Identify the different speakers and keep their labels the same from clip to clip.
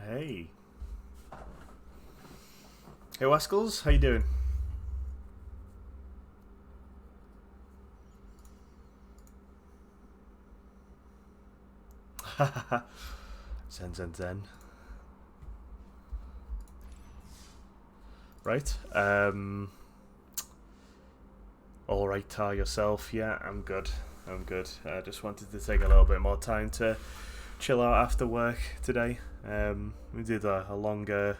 Speaker 1: Hey. Hey Waskels, how you doing? Zen. Right. Alright, Tar, yourself? Yeah, I'm good. I just wanted to take a little bit more time to chill out after work today. We did a longer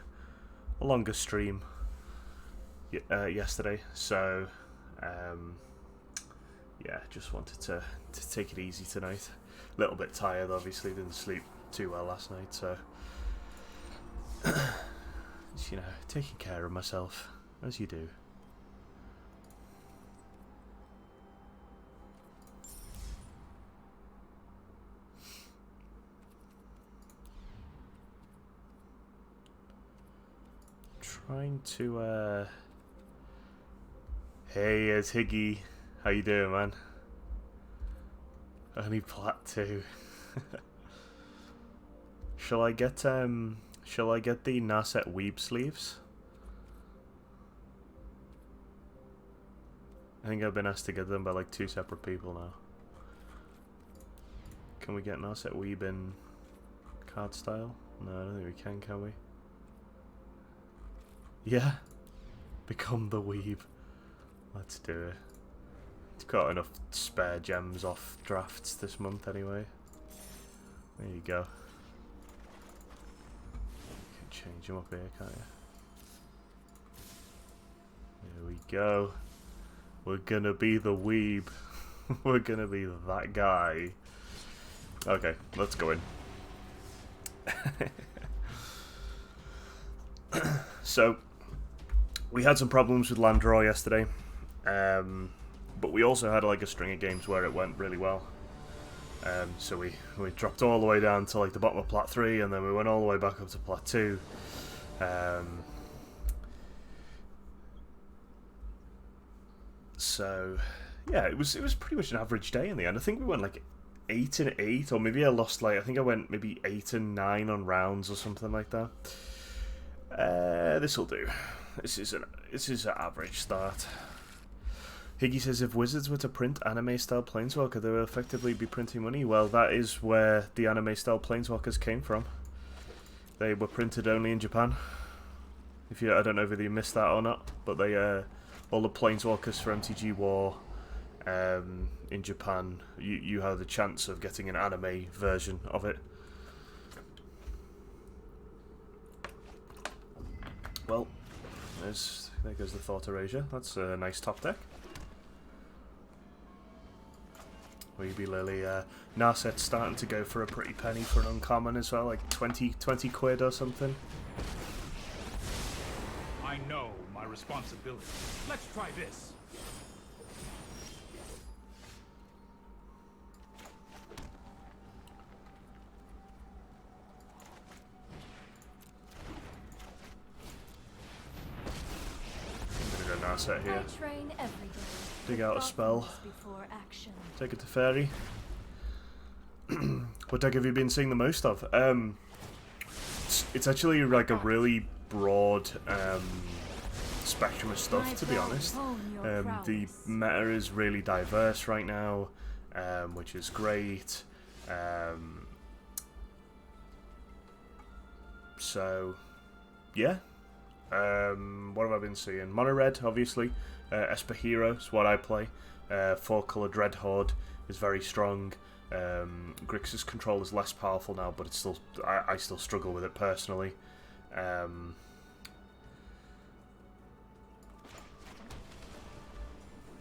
Speaker 1: stream yesterday, so yeah, just wanted to take it easy tonight. A little bit tired, obviously, didn't sleep too well last night, so just, taking care of myself as you do. Trying to hey, it's Higgy. How you doing, man? Only plat 2. Shall I get the Narset Weeb sleeves? I think I've been asked to get them by like 2 separate people now. Can we get Narset Weeb in card style? No, I don't think we can we? Yeah. Become the Weeb. Let's do it. It's got enough spare gems off drafts this month anyway. There you go. You can change them up here, can't you? There we go. We're gonna be the Weeb. We're gonna be that guy. Okay, let's go in. So, we had some problems with land draw yesterday, but we also had like a string of games where it went really well. So we dropped all the way down to like the bottom of plat 3, and then we went all the way back up to plat 2. So yeah, it was pretty much an average day in the end. I think we went like 8 and 8, or maybe I lost like, I think I went maybe 8 and 9 on rounds or something like that. This'll do. This is an average start. Higgy says, if Wizards were to print anime-style Planeswalker, they would effectively be printing money. Well, that is where the anime-style Planeswalkers came from. They were printed only in Japan. I don't know if you missed that or not, but they all the Planeswalkers for MTGWAR in Japan, you have the chance of getting an anime version of it. Well, there goes the Thought Erasure. That's a nice top deck. Weeby Lily. Narset's starting to go for a pretty penny for an uncommon as well, like 20 quid or something.
Speaker 2: I know my responsibility. Let's try this.
Speaker 1: Narset here. Dig out a spell. Take it to Fairy. What deck have you been seeing the most of? It's actually like a really broad spectrum of stuff, to be honest. The meta is really diverse right now, which is great. So, yeah. What have I been seeing? Mono Red, obviously. Esper Hero is what I play. 4-color Dreadhorde is very strong. Grixis control is less powerful now, but it's still I still struggle with it personally.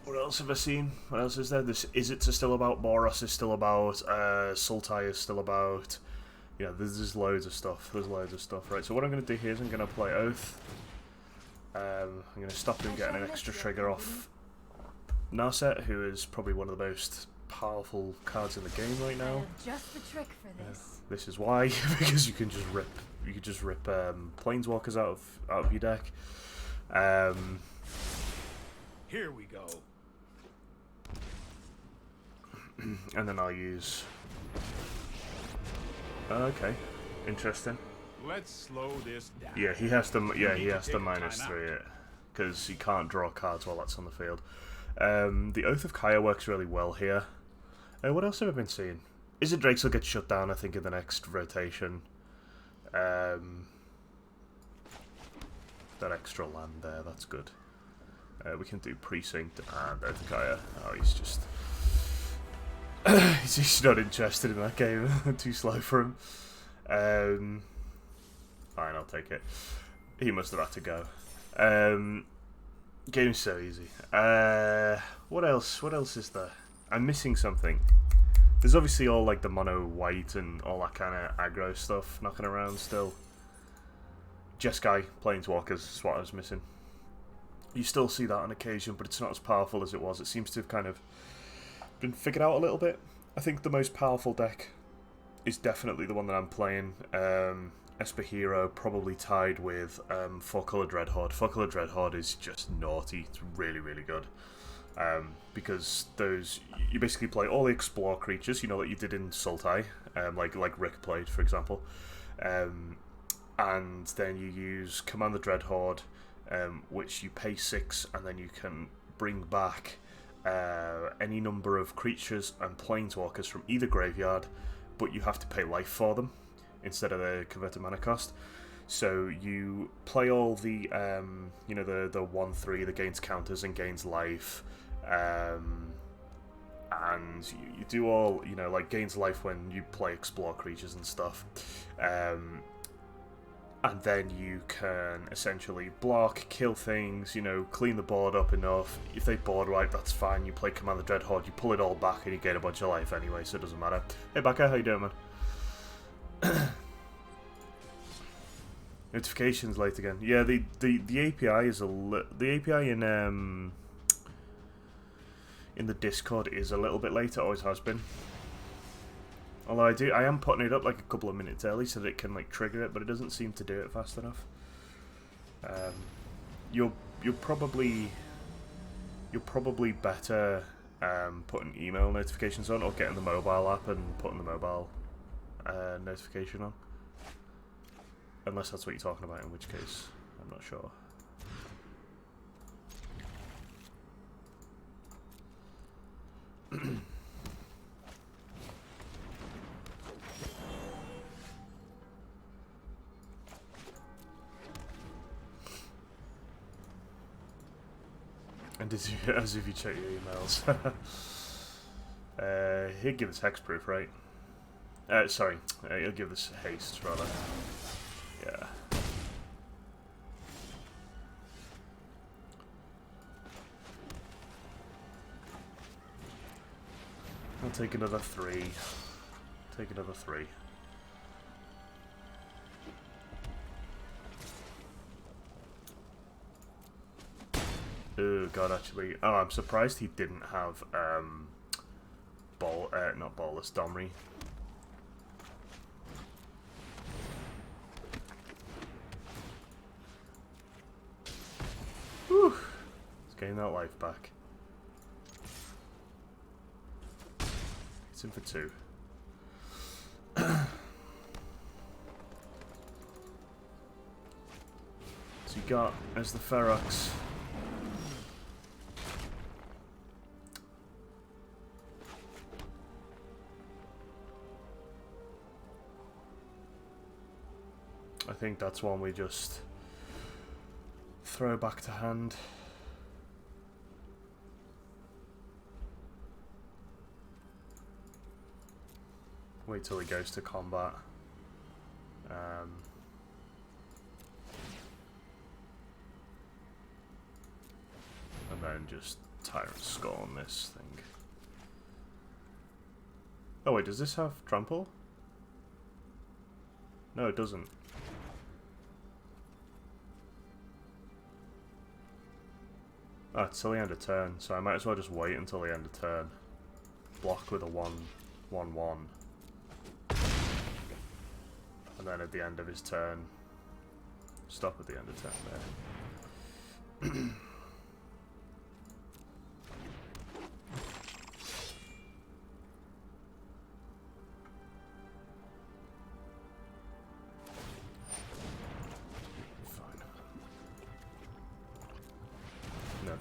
Speaker 1: What else have I seen? What else is there? It's still about. Boros is still about. Sultai is still about. Yeah, there's loads of stuff. Right, so what I'm going to do here is I'm going to play Oath. I'm going to stop him getting an extra trigger off Narset, who is probably one of the most powerful cards in the game right now.
Speaker 3: Just the trick for this.
Speaker 1: This is why, because you can just rip Planeswalkers out of your deck.
Speaker 2: Here we go.
Speaker 1: And then I'll use. Okay, interesting.
Speaker 2: Let's slow this down.
Speaker 1: Yeah, he has to. Yeah, he has to
Speaker 2: take a
Speaker 1: minus
Speaker 2: timeout.
Speaker 1: 3 it because he can't draw cards while that's on the field. The Oath of Kaya works really well here. What else have I been seeing? Izzet Drakes will get shut down, I think, in the next rotation. That extra land there, that's good. We can do Precinct and Oath of Kaya. Oh, he's just... he's not interested in that game. Too slow for him. Fine, I'll take it. He must have had to go. Game's so easy. What else? What else is there? I'm missing something. There's obviously all like the mono white and all that kind of aggro stuff knocking around still. Jeskai, Planeswalkers is what I was missing. You still see that on occasion, but it's not as powerful as it was. It seems to have kind of been figured out a little bit. I think the most powerful deck is definitely the one that I'm playing. Esper Hero probably tied with 4-color Dreadhorde. 4-color Dreadhorde is just naughty. It's really, really good. Because those, you basically play all the explore creatures, you know, that you did in Sultai, like Rick played, for example. And then you use Command the Dreadhorde, which you pay 6, and then you can bring back any number of creatures and planeswalkers from either graveyard, but you have to pay life for them instead of the converted mana cost. So you play all the, you know, the 1/3 that gains counters and gains life, and you do all, you know, like gains life when you play explore creatures and stuff. And then you can essentially block, kill things, you know, clean the board up enough. If they board wipe, that's fine. You play Command the Dreadhorde, you pull it all back, and you gain a bunch of life anyway, so it doesn't matter. Hey, Becca, how you doing, man? Notifications late again. Yeah, the API is the API in the Discord is a little bit late. It always has been. Although I am putting it up like a couple of minutes early so that it can like trigger it, but it doesn't seem to do it fast enough. You're probably better putting email notifications on, or getting the mobile app and putting the mobile notification on. Unless that's what you're talking about, in which case I'm not sure. And as if you check your emails. He'll give us hexproof, right? Sorry, he'll give us haste, rather. Yeah. I'll take another 3. Take another 3. Oh god, actually. Oh, I'm surprised he didn't have not Ballless, Domri. Whew. Let's gain that life back. It's in for 2. So you got as the Ferox. I think that's one we just throw back to hand. Wait till he goes to combat. And then just Tyrant Skull on this thing. Oh wait, does this have trample? No, it doesn't. Oh, it's till the end of turn, so I might as well just wait until the end of turn. Block with a 1/1/1. And then at the end of his turn, stop at the end of turn there.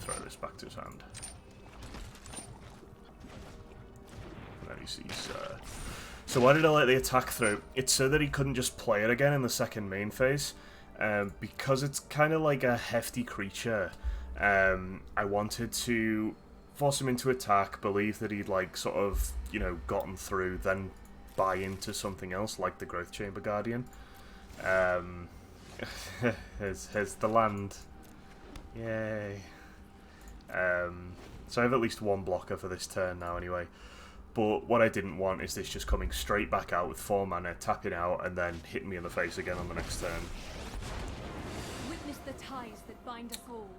Speaker 1: throw this back to his hand. And then he sees... So why did I let the attack through? It's so that he couldn't just play it again in the second main phase. Because it's kind of like a hefty creature, I wanted to force him into attack, believe that he'd like sort of, you know, gotten through, then buy into something else like the Growth Chamber Guardian. Here's the land. Yay. So I have at least one blocker for this turn now anyway. But what I didn't want is this just coming straight back out with 4 mana, tapping out, and then hitting me in the face again on the next turn.
Speaker 3: Witness the ties that bind us all.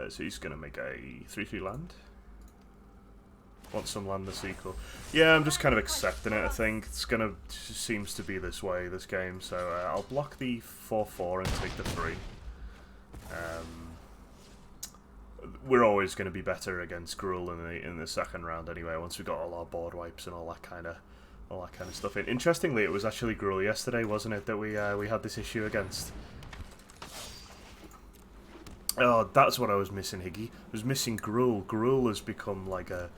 Speaker 1: So he's going to make a 3/3 land. Want some land the sequel. Yeah, I'm just kind of accepting it, I think. It's going to... seems to be this way, this game. So I'll block the 4/4 and take the 3. We're always going to be better against Gruul in the second round anyway, once we got all our board wipes and all that kind of stuff in. Interestingly, it was actually Gruul yesterday, wasn't it, that we had this issue against? Oh, that's what I was missing, Higgy. I was missing Gruul. Gruul has become like a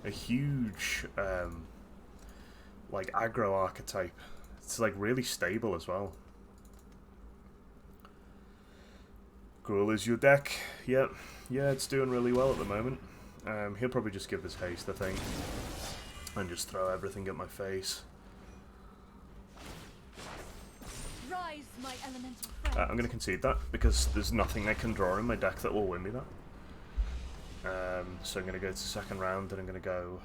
Speaker 1: huge like aggro archetype. It's like really stable as well. Gruul is your deck. Yep. Yeah, it's doing really well at the moment. He'll probably just give us haste, I think, and just throw everything at my face.
Speaker 3: Rise, my elemental friend.
Speaker 1: I'm going to concede that, because there's nothing I can draw in my deck that will win me that. So I'm going to go to second round, and I'm going to go...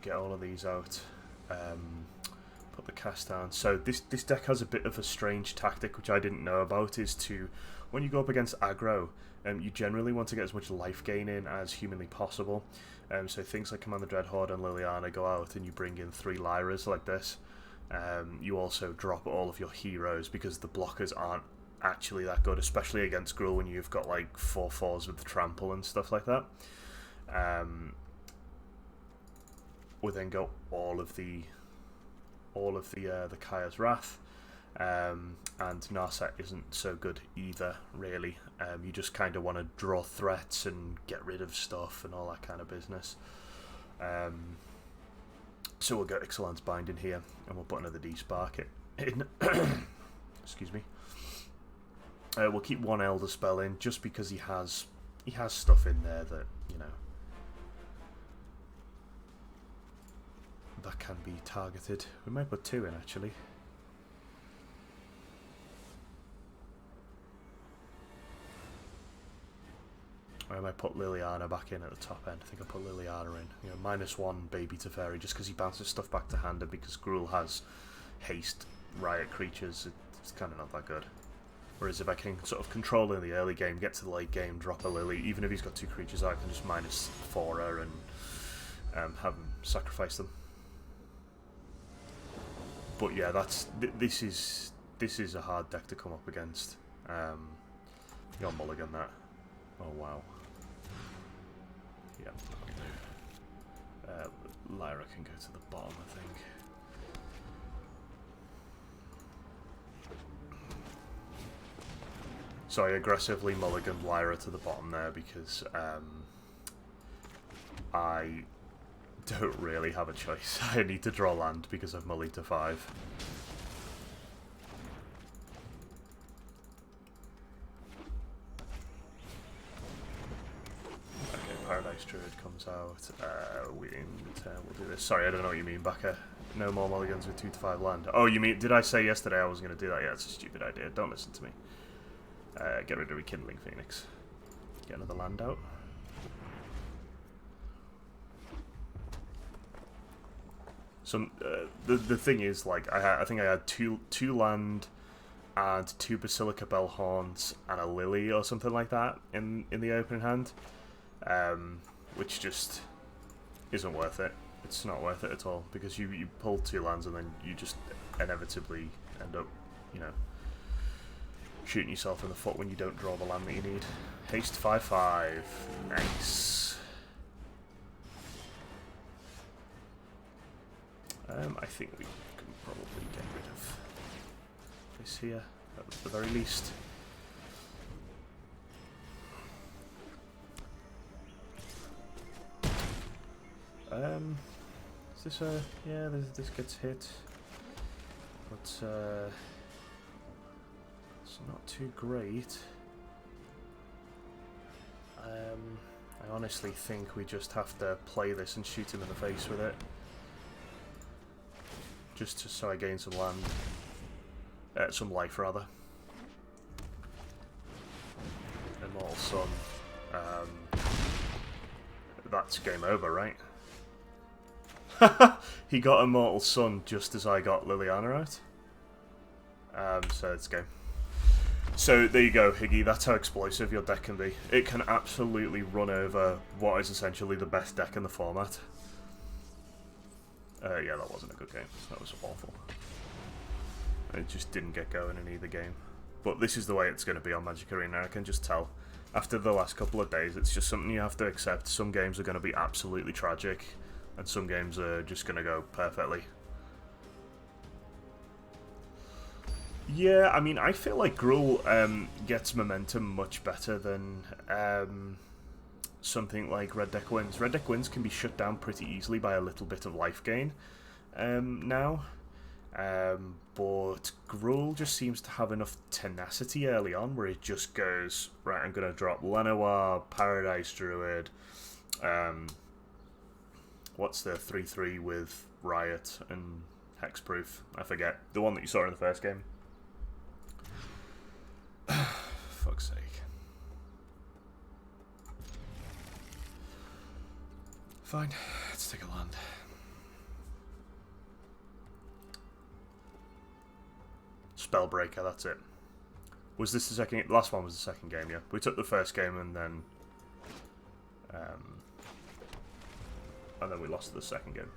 Speaker 1: get all of these out. Put the cast down. So this deck has a bit of a strange tactic, which I didn't know about, is to, when you go up against aggro, you generally want to get as much life gain in as humanly possible. So things like Command the Dreadhorde and Liliana go out and you bring in 3 Lyras like this. You also drop all of your heroes because the blockers aren't actually that good, especially against Gruul when you've got like 4/4s with the trample and stuff like that. We then got all of the Kaya's Wrath, and Narset isn't so good either, really. You just kind of want to draw threats and get rid of stuff and all that kind of business. So we'll get Ixalan's Binding here, and we'll put another D-Spark in. Excuse me. We'll keep 1 Elder Spell in, just because he has stuff in there that, you know, that can be targeted. We might put 2 in, actually. Or I might put Liliana back in at the top end. I think I'll put Liliana in. You know, -1 Baby Teferi, just because he bounces stuff back to hand, and because Gruul has haste riot creatures, it's kind of not that good. Whereas if I can sort of control in the early game, get to the late game, drop a Lily, even if he's got 2 creatures, I can just -4 her and have him sacrifice them. But yeah, this is a hard deck to come up against. You'll mulligan that. Oh wow. Yeah, that'll do. Lyra can go to the bottom, I think. So I aggressively mulliganed Lyra to the bottom there because I don't really have a choice. I need to draw land because I've mullied to 5. Okay, Paradise Druid comes out. We'll do this. Sorry, I don't know what you mean, Baka. No more mulligans with 2 to 5 land. Oh, you mean, did I say yesterday I was going to do that? Yeah, it's a stupid idea. Don't listen to me. Get rid of Rekindling Phoenix. Get another land out. So the thing is, like, I think I had two land and 2 Basilica Bellhorns and a Lily or something like that in the opening hand, which just isn't worth it. It's not worth it at all, because you pull 2 lands and then you just inevitably end up, you know, shooting yourself in the foot when you don't draw the land that you need. Haste 5/5. Nice. I think we can probably get rid of this here. at the very least. Is this a... yeah, this gets hit. But, it's not too great. I honestly think we just have to play this and shoot him in the face with it. Just so I gain some land. Some life, rather. Immortal Sun. That's game over, right? He got Immortal Sun just as I got Liliana out. So it's game. So there you go, Higgy. That's how explosive your deck can be. It can absolutely run over what is essentially the best deck in the format. Yeah, that wasn't a good game. That was awful. It just didn't get going in either game. But this is the way it's going to be on Magic Arena. I can just tell. After the last couple of days, it's just something you have to accept. Some games are going to be absolutely tragic, and some games are just going to go perfectly. Yeah, I mean, I feel like Gruul gets momentum much better than something like Red Deck Wins. Red Deck Wins can be shut down pretty easily by a little bit of life gain now. But Gruul just seems to have enough tenacity early on where it just goes, right, I'm going to drop Lenoir, Paradise Druid, what's the 3-3 with Riot and Hexproof? I forget. The one that you saw in the first game. Fuck's sake. Fine, let's take a land. Spellbreaker, that's it. Was this the second? Last one was the second game, yeah. We took the first game and then we lost the second game.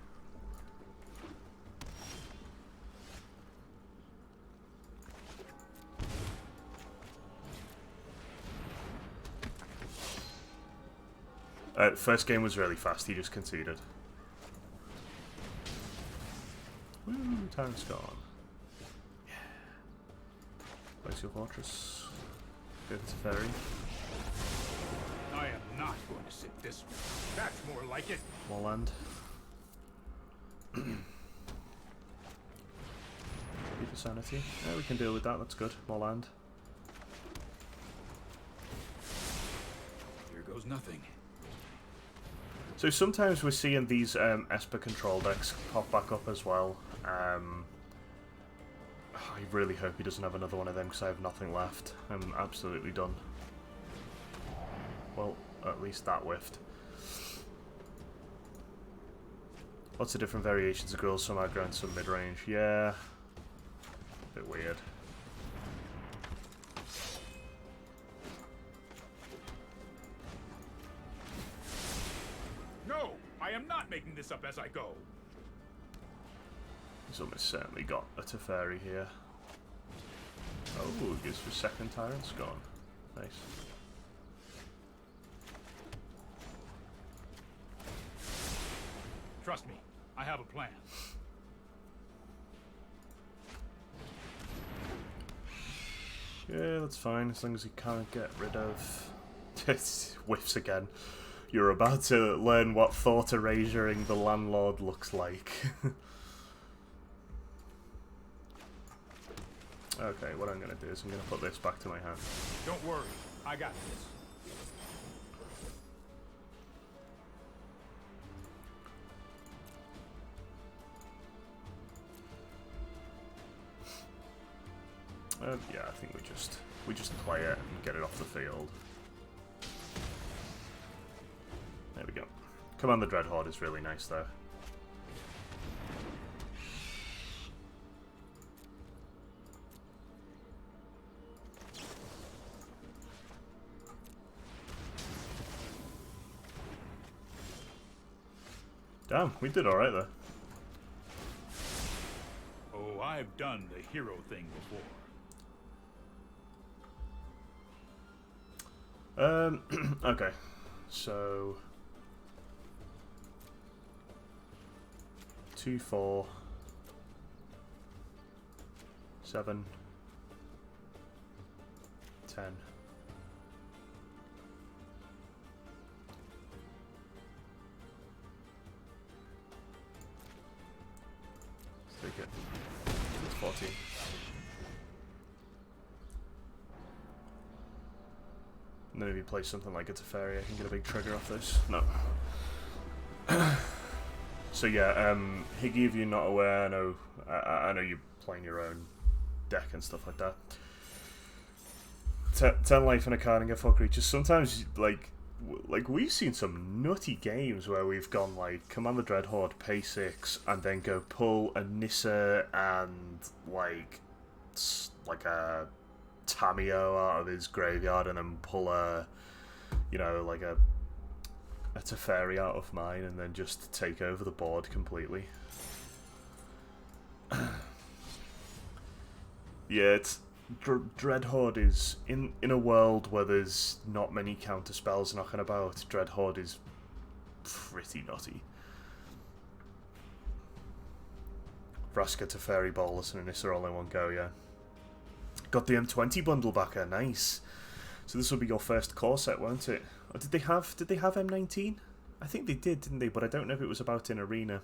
Speaker 1: First game was really fast, he just conceded. Woo, Tyrant's gone. Yeah. Glacial Fortress. Go to Ferry.
Speaker 2: I am not going to sit this way. That's more like it.
Speaker 1: More land. Keep for sanity. Yeah, we can deal with that, that's good. More land.
Speaker 2: Here goes nothing.
Speaker 1: So sometimes we're seeing these Esper control decks pop back up as well. I really hope he doesn't have another one of them because I have nothing left. I'm absolutely done. Well, at least that whiffed. Lots of different variations of Gruul, some aggro and some mid-range. Yeah. A bit weird.
Speaker 2: No, I am not making this up as I go.
Speaker 1: He's almost certainly got a Teferi here. Oh, gives for second Tyrant's gone. Nice.
Speaker 2: Trust me, I have a plan.
Speaker 1: Yeah, that's fine, as long as he can't get rid of... whiffs again. You're about to learn what thought erasuring the landlord looks like. Okay, what I'm going to do is I'm going to put this back to my hand.
Speaker 2: Don't worry, I got this.
Speaker 1: Yeah, I think we just play it and get it off the field. There we go. Command the Dreadhorde is really nice though. Damn, we did alright there.
Speaker 2: Oh, I've done the hero thing before.
Speaker 1: Okay, so 2, 4, 7, 10. Let's take it. It's 14. And then if you play something like a Teferi, I can get a big trigger off this. No. So yeah, Higgy, if you're not aware, I know you're playing your own deck and stuff like that. 10 life and a card and get 4 creatures. Sometimes, like we've seen some nutty games where we've gone like Command the Dreadhorde, pay 6, and then go pull a Nissa and like a Tamio out of his graveyard, and then pull a, you know, like a Teferi out of mine, and then just take over the board completely. Yeah, it's Dreadhorde is in a world where there's not many counter spells knocking about. Dreadhorde is pretty nutty. Vraska, Teferi, Bolus, and Anissa all in one go. Yeah, got the M20 bundle backer. Nice. So this will be your first core set, won't it? Or did they have M19? I think they did, didn't they? But I don't know if it was about in Arena.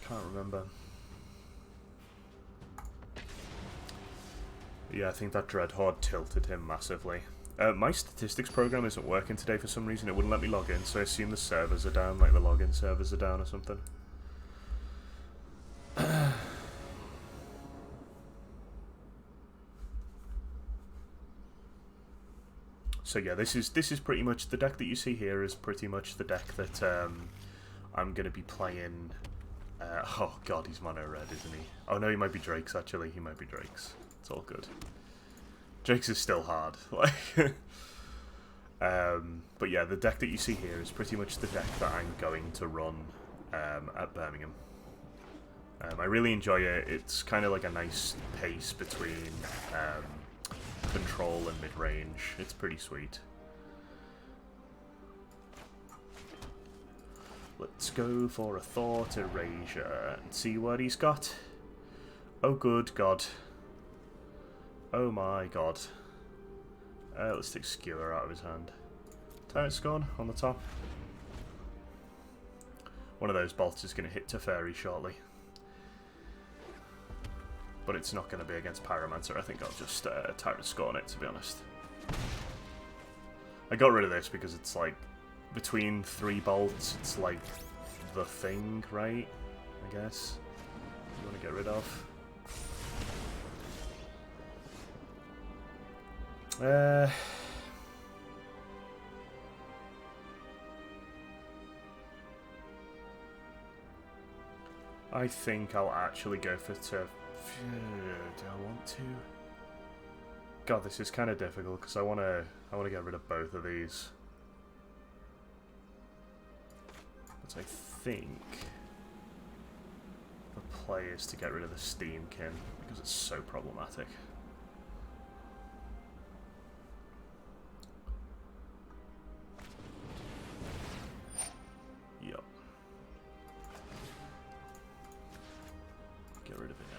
Speaker 1: Can't remember. Yeah, I think that Dreadhorde tilted him massively. My statistics program isn't working today for some reason. It wouldn't let me log in, so I assume the servers are down, like the login servers are down or something. So yeah, this is pretty much the deck that you see here is pretty much the deck that I'm going to be playing. Oh god, he's mono red, isn't he? Oh no, he might be Drake's actually. He might be Drake's. It's all good. Drake's is still hard. Like, but yeah, the deck that you see here is pretty much the deck that I'm going to run at Birmingham. I really enjoy it. It's kind of like a nice pace between control and mid-range. It's pretty sweet. Let's go for a Thought Erasure and see what he's got. Oh good god. Oh my god. Let's take Skewer out of his hand. Tyrant Scorn on the top. One of those bolts is going to hit Teferi shortly. But it's not going to be against Pyromancer. I think I'll just Tyrant Scorn it, to be honest. I got rid of this because it's like, between 3 bolts, it's like the thing, right? I guess. You want to get rid of. I think I'll actually go for do I want to? God, this is kind of difficult because I want to get rid of both of these. But I think the play is to get rid of the Steamkin because it's so problematic. Yup. Get rid of it now.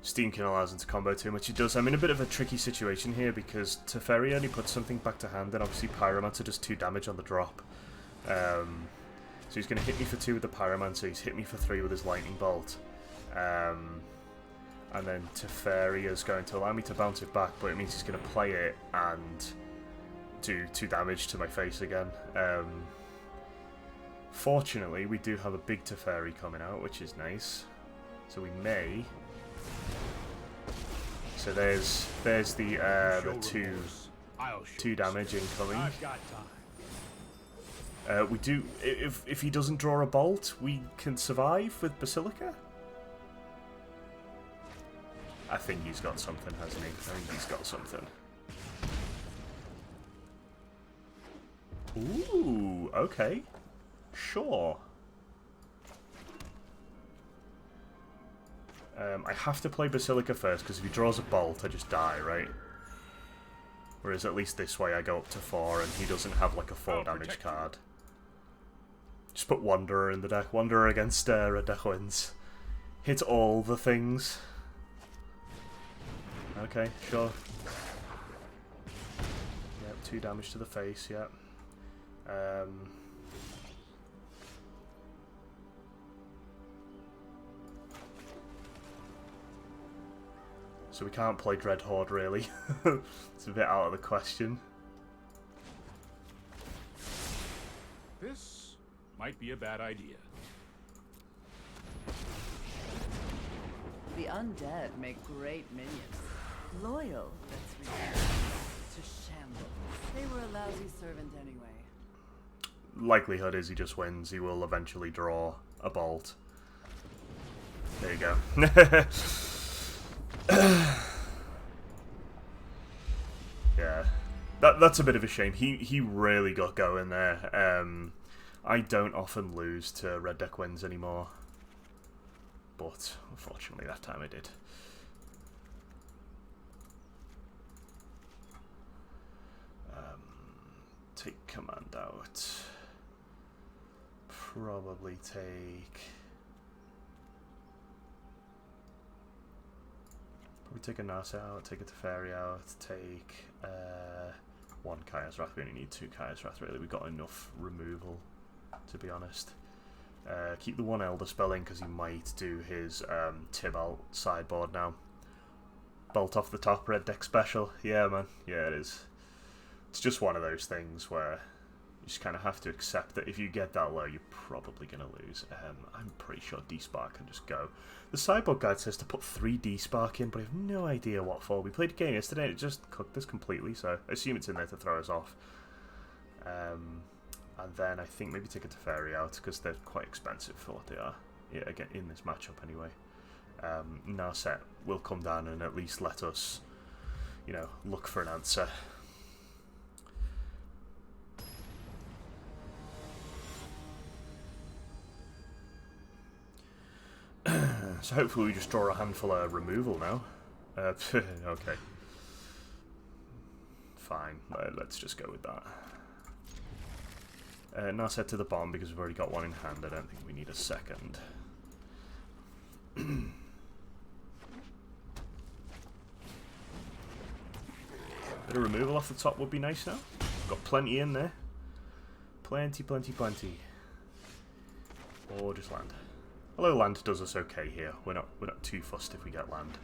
Speaker 1: Steamkin allows him to combo too much. He does. I'm in a bit of a tricky situation here because Teferi only puts something back to hand, and obviously Pyromancer does 2 damage on the drop. So he's going to hit me for 2 with the Pyromancer. He's hit me for 3 with his Lightning Bolt. And then Teferi is going to allow me to bounce it back, but it means he's going to play it and do 2 damage to my face again. Fortunately, we do have a big Teferi coming out, which is nice. So we may. So there's the 2 damage incoming. We do if he doesn't draw a bolt, we can survive with Basilica. I think he's got something, hasn't he? I think he's got something. Ooh, okay. Sure. I have to play Basilica first, because if he draws a bolt, I just die, right? Whereas at least this way I go up to 4, and he doesn't have like a 4 damage card. Just put Wanderer in the deck. Wanderer against Red Death wins. Hit all the things. Okay, sure. Yep, 2 damage to the face, yep. So we can't play Dread Horde, really. It's a bit out of the question.
Speaker 2: This might be a bad idea.
Speaker 4: The undead make great minions. Loyal, that's real. To shambles. They were a lousy servant anyway.
Speaker 1: Likelihood is he just wins. He will eventually draw a bolt. There you go. Yeah, that's a bit of a shame. He really got going there. I don't often lose to red deck wins anymore, but unfortunately that time I did. Take command out. Probably take. We take a Nasa out, take a Teferi out, take 1 Kaya's Wrath. We only need 2 Kaya's Wrath, really. We've got enough removal, to be honest. Keep the 1 Elder Spell in, because he might do his Tibalt sideboard now. Bolt off the top, red deck special. Yeah, man. Yeah, it is. It's just one of those things where you just kind of have to accept that if you get that low, you're probably going to lose. I'm pretty sure D-Spark can just go. The sideboard guide says to put 3 D-Spark in, but I have no idea what for. We played a game yesterday and it just cooked us completely, so I assume it's in there to throw us off. And then I think maybe take a Teferi out, because they're quite expensive for what they are. Yeah, again, in this matchup anyway. Narset will come down and at least let us, you know, look for an answer. So hopefully we just draw a handful of removal now. Okay. Fine, let's just go with that. Narset to the bomb, because we've already got 1 in hand. I don't think we need a second. Bit of removal off the top would be nice now. Got plenty in there. Plenty. Or just land. Although land does us okay here. We're not too fussed if we get land.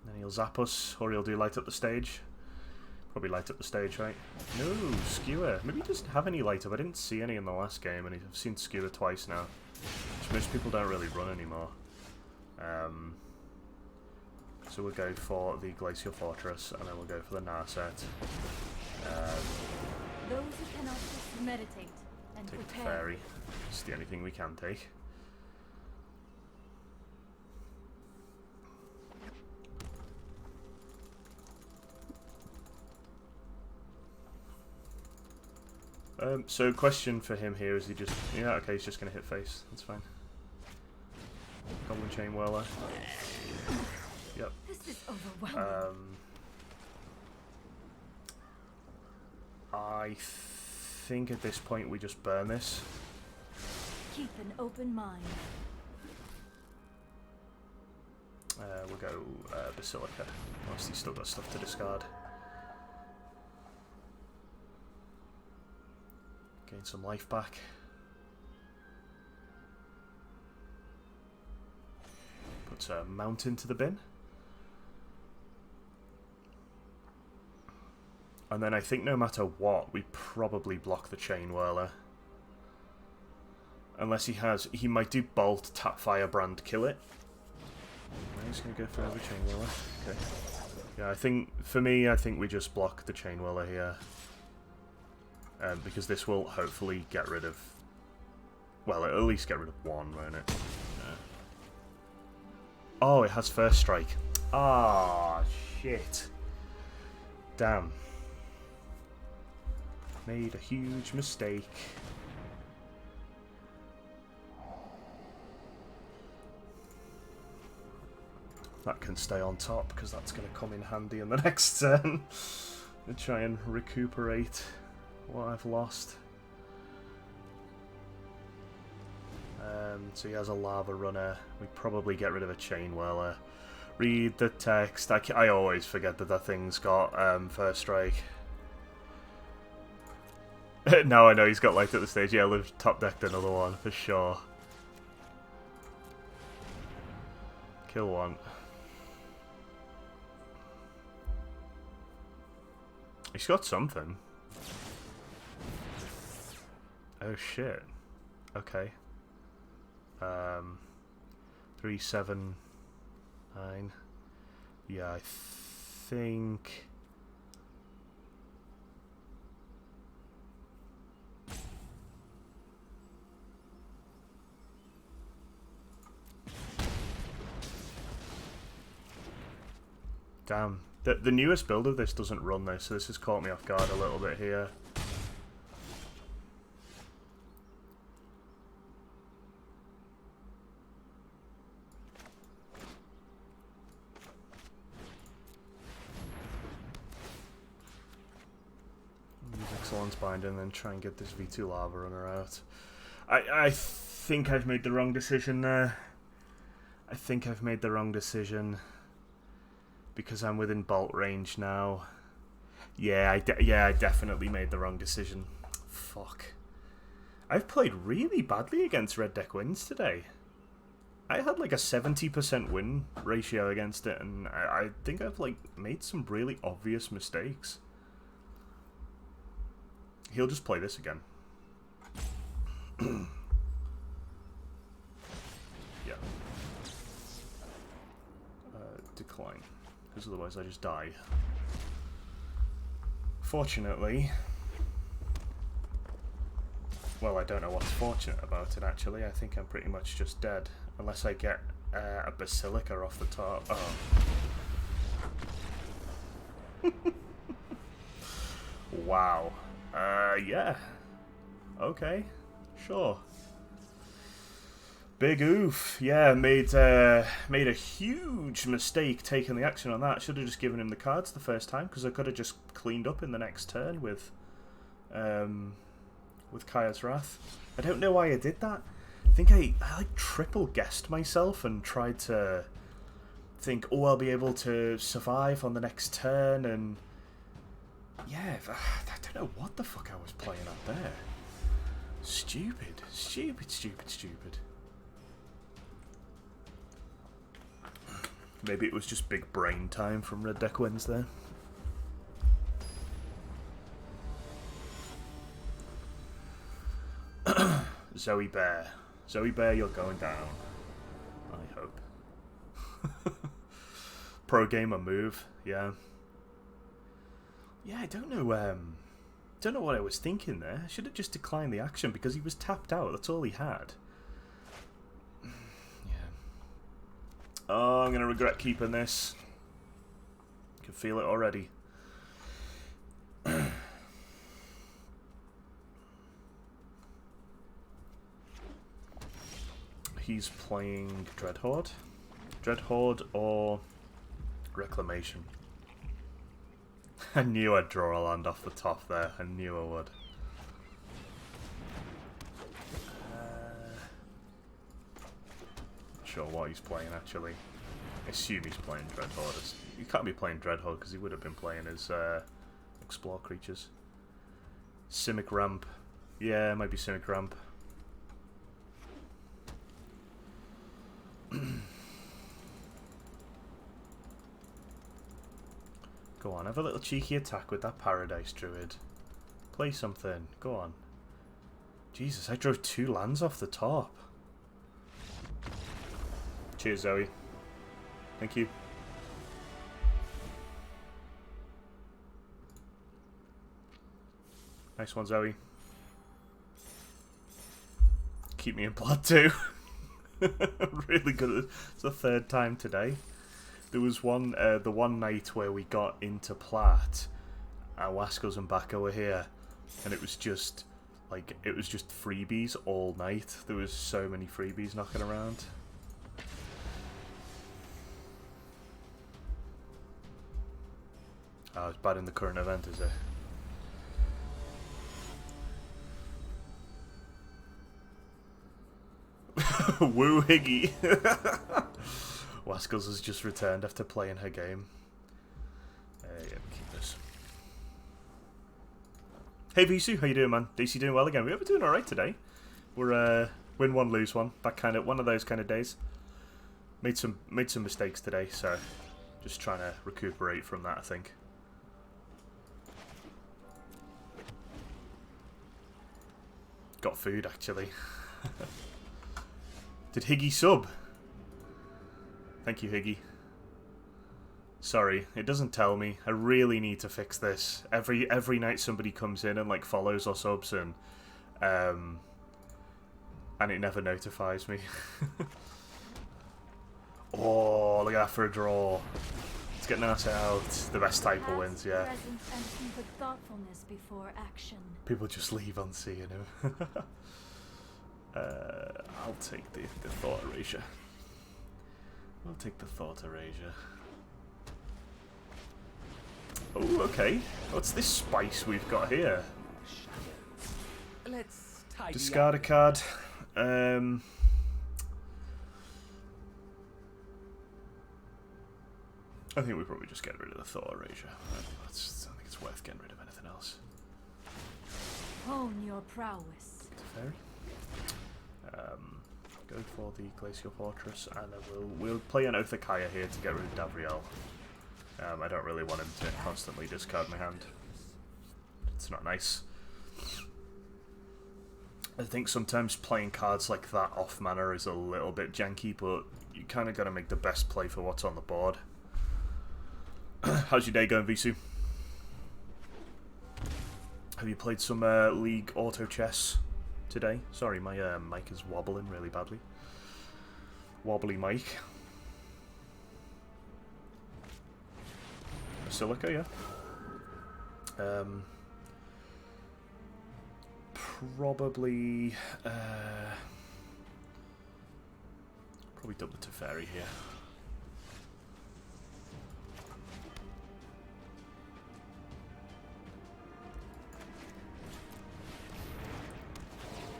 Speaker 1: Then he'll zap us, or he'll do light up the stage. Probably light up the stage, right? No, skewer. Maybe he doesn't have any light up. I didn't see any in the last game, and I've seen skewer twice now, which most people don't really run anymore. So we'll go for the Glacial Fortress, and then we'll go for the Narset.
Speaker 3: Those who cannot just meditate and
Speaker 1: Take the
Speaker 3: prepare.
Speaker 1: Fairy. It's the only thing we can take. So question for him here, is he just... Yeah, okay, he's just going to hit face. That's fine. Goblin Chain Whirler. Yep.
Speaker 3: This is overwhelming.
Speaker 1: I think at this point we just burn this.
Speaker 3: Keep an open mind.
Speaker 1: We'll go Basilica, whilst he's still got stuff to discard. Gain some life back. Put a Mount into the bin. And then I think no matter what, we probably block the Chain Whirler. Unless he might do Bolt, tap Firebrand, kill it. I'm just going to go for another Chain Whirler. Okay. Yeah, I think we just block the Chain Whirler here. Because this will hopefully get rid of... Well, it'll at least get rid of 1, won't it? Yeah. Oh, it has First Strike. Ah, shit. Damn. Made a huge mistake. That can stay on top, because that's going to come in handy in the next turn. To try and recuperate what I've lost. So he has a lava runner. We probably get rid of a chain whirler. Read the text. I always forget that that thing's got first strike. Now I know he's got light at the stage. Yeah, we've top decked another one for sure. Kill one. He's got something. Oh shit. Okay. 3, 7, 9. Yeah, I think. Damn. The newest build of this doesn't run this, so this has caught me off guard a little bit here. Use Excellence Binder and then try and get this V2 Lava Runner out. I think I've made the wrong decision there. I think I've made the wrong decision. Because I'm within bolt range now. Yeah, I definitely made the wrong decision. Fuck. I've played really badly against Red Deck wins today. I had like a 70% win ratio against it, and I think I've like made some really obvious mistakes. He'll just play this again. Yeah. Decline. Because otherwise I just die. Fortunately... Well, I don't know what's fortunate about it, actually. I think I'm pretty much just dead. Unless I get a Basilica off the top. Oh. Wow. Yeah. Okay. Sure. Big oof. Yeah, made a huge mistake taking the action on that. Should have just given him the cards the first time, because I could have just cleaned up in the next turn with Kaya's Wrath. I don't know why I did that. I think I like triple guessed myself and tried to think, oh, I'll be able to survive on the next turn, and yeah, I don't know what the fuck I was playing up there. Stupid, stupid, stupid, stupid. Maybe it was just big brain time from Red Deck Wednesday. Zoe Bear. Zoe Bear, you're going down. I hope. Pro gamer move, yeah. Yeah, I don't know what I was thinking there. I should have just declined the action because he was tapped out. That's all he had. Oh, I'm going to regret keeping this. I can feel it already. He's playing Dreadhorde. Dreadhorde or Reclamation. I knew I'd draw a land off the top there. I knew I would. Sure what he's playing actually. I assume he's playing Dreadhorde. He can't be playing Dreadhorde because he would have been playing his Explore creatures. Simic Ramp. Yeah, it might be Simic Ramp. Go on, have a little cheeky attack with that Paradise Druid. Play something. Go on. Jesus, I drove 2 lands off the top. Cheers, Zoe. Thank you. Nice one, Zoe. Keep me in blood too. Really good. It's the 3rd time today. There was one, the one night where we got into plat, and Wascos and Baka were here, and it was just like freebies all night. There was so many freebies knocking around. Oh, it's bad in the current event, is it? Woo Higgy. Waskels has just returned after playing her game. Yeah, keep this. Hey Visu, how you doing, man? DayC doing well again. We're doing alright today. We're win one, lose one. That kind of one of those kind of days. Made some mistakes today, so just trying to recuperate from that, I think. Got food actually. Did Higgy sub? Thank you, Higgy. Sorry, it doesn't tell me. I really need to fix this. Every night somebody comes in and like follows or subs and it never notifies me. Oh, look at that for a draw. Let's get Nasa out. The best type of wins, yeah. People just leave on seeing him. I'll take the thought erasure. I'll take the thought erasure. Oh, okay. What's this spice we've got here?
Speaker 2: Let's
Speaker 1: Discard a card. I think we probably just get rid of the thought erasure. I don't think it's worth getting rid of anything else.
Speaker 3: Hone your prowess.
Speaker 1: Fairy. Go for the Glacial Fortress, and then we'll play an Othakaya here to get rid of Davriel. I don't really want him to constantly discard my hand. It's not nice. I think sometimes playing cards like that off mana is a little bit janky, but you kind of got to make the best play for what's on the board. How's your day going, Visu? Have you played some League Auto Chess today? Sorry, my mic is wobbling really badly. Wobbly mic. Basilica, yeah. Probably double Teferi here.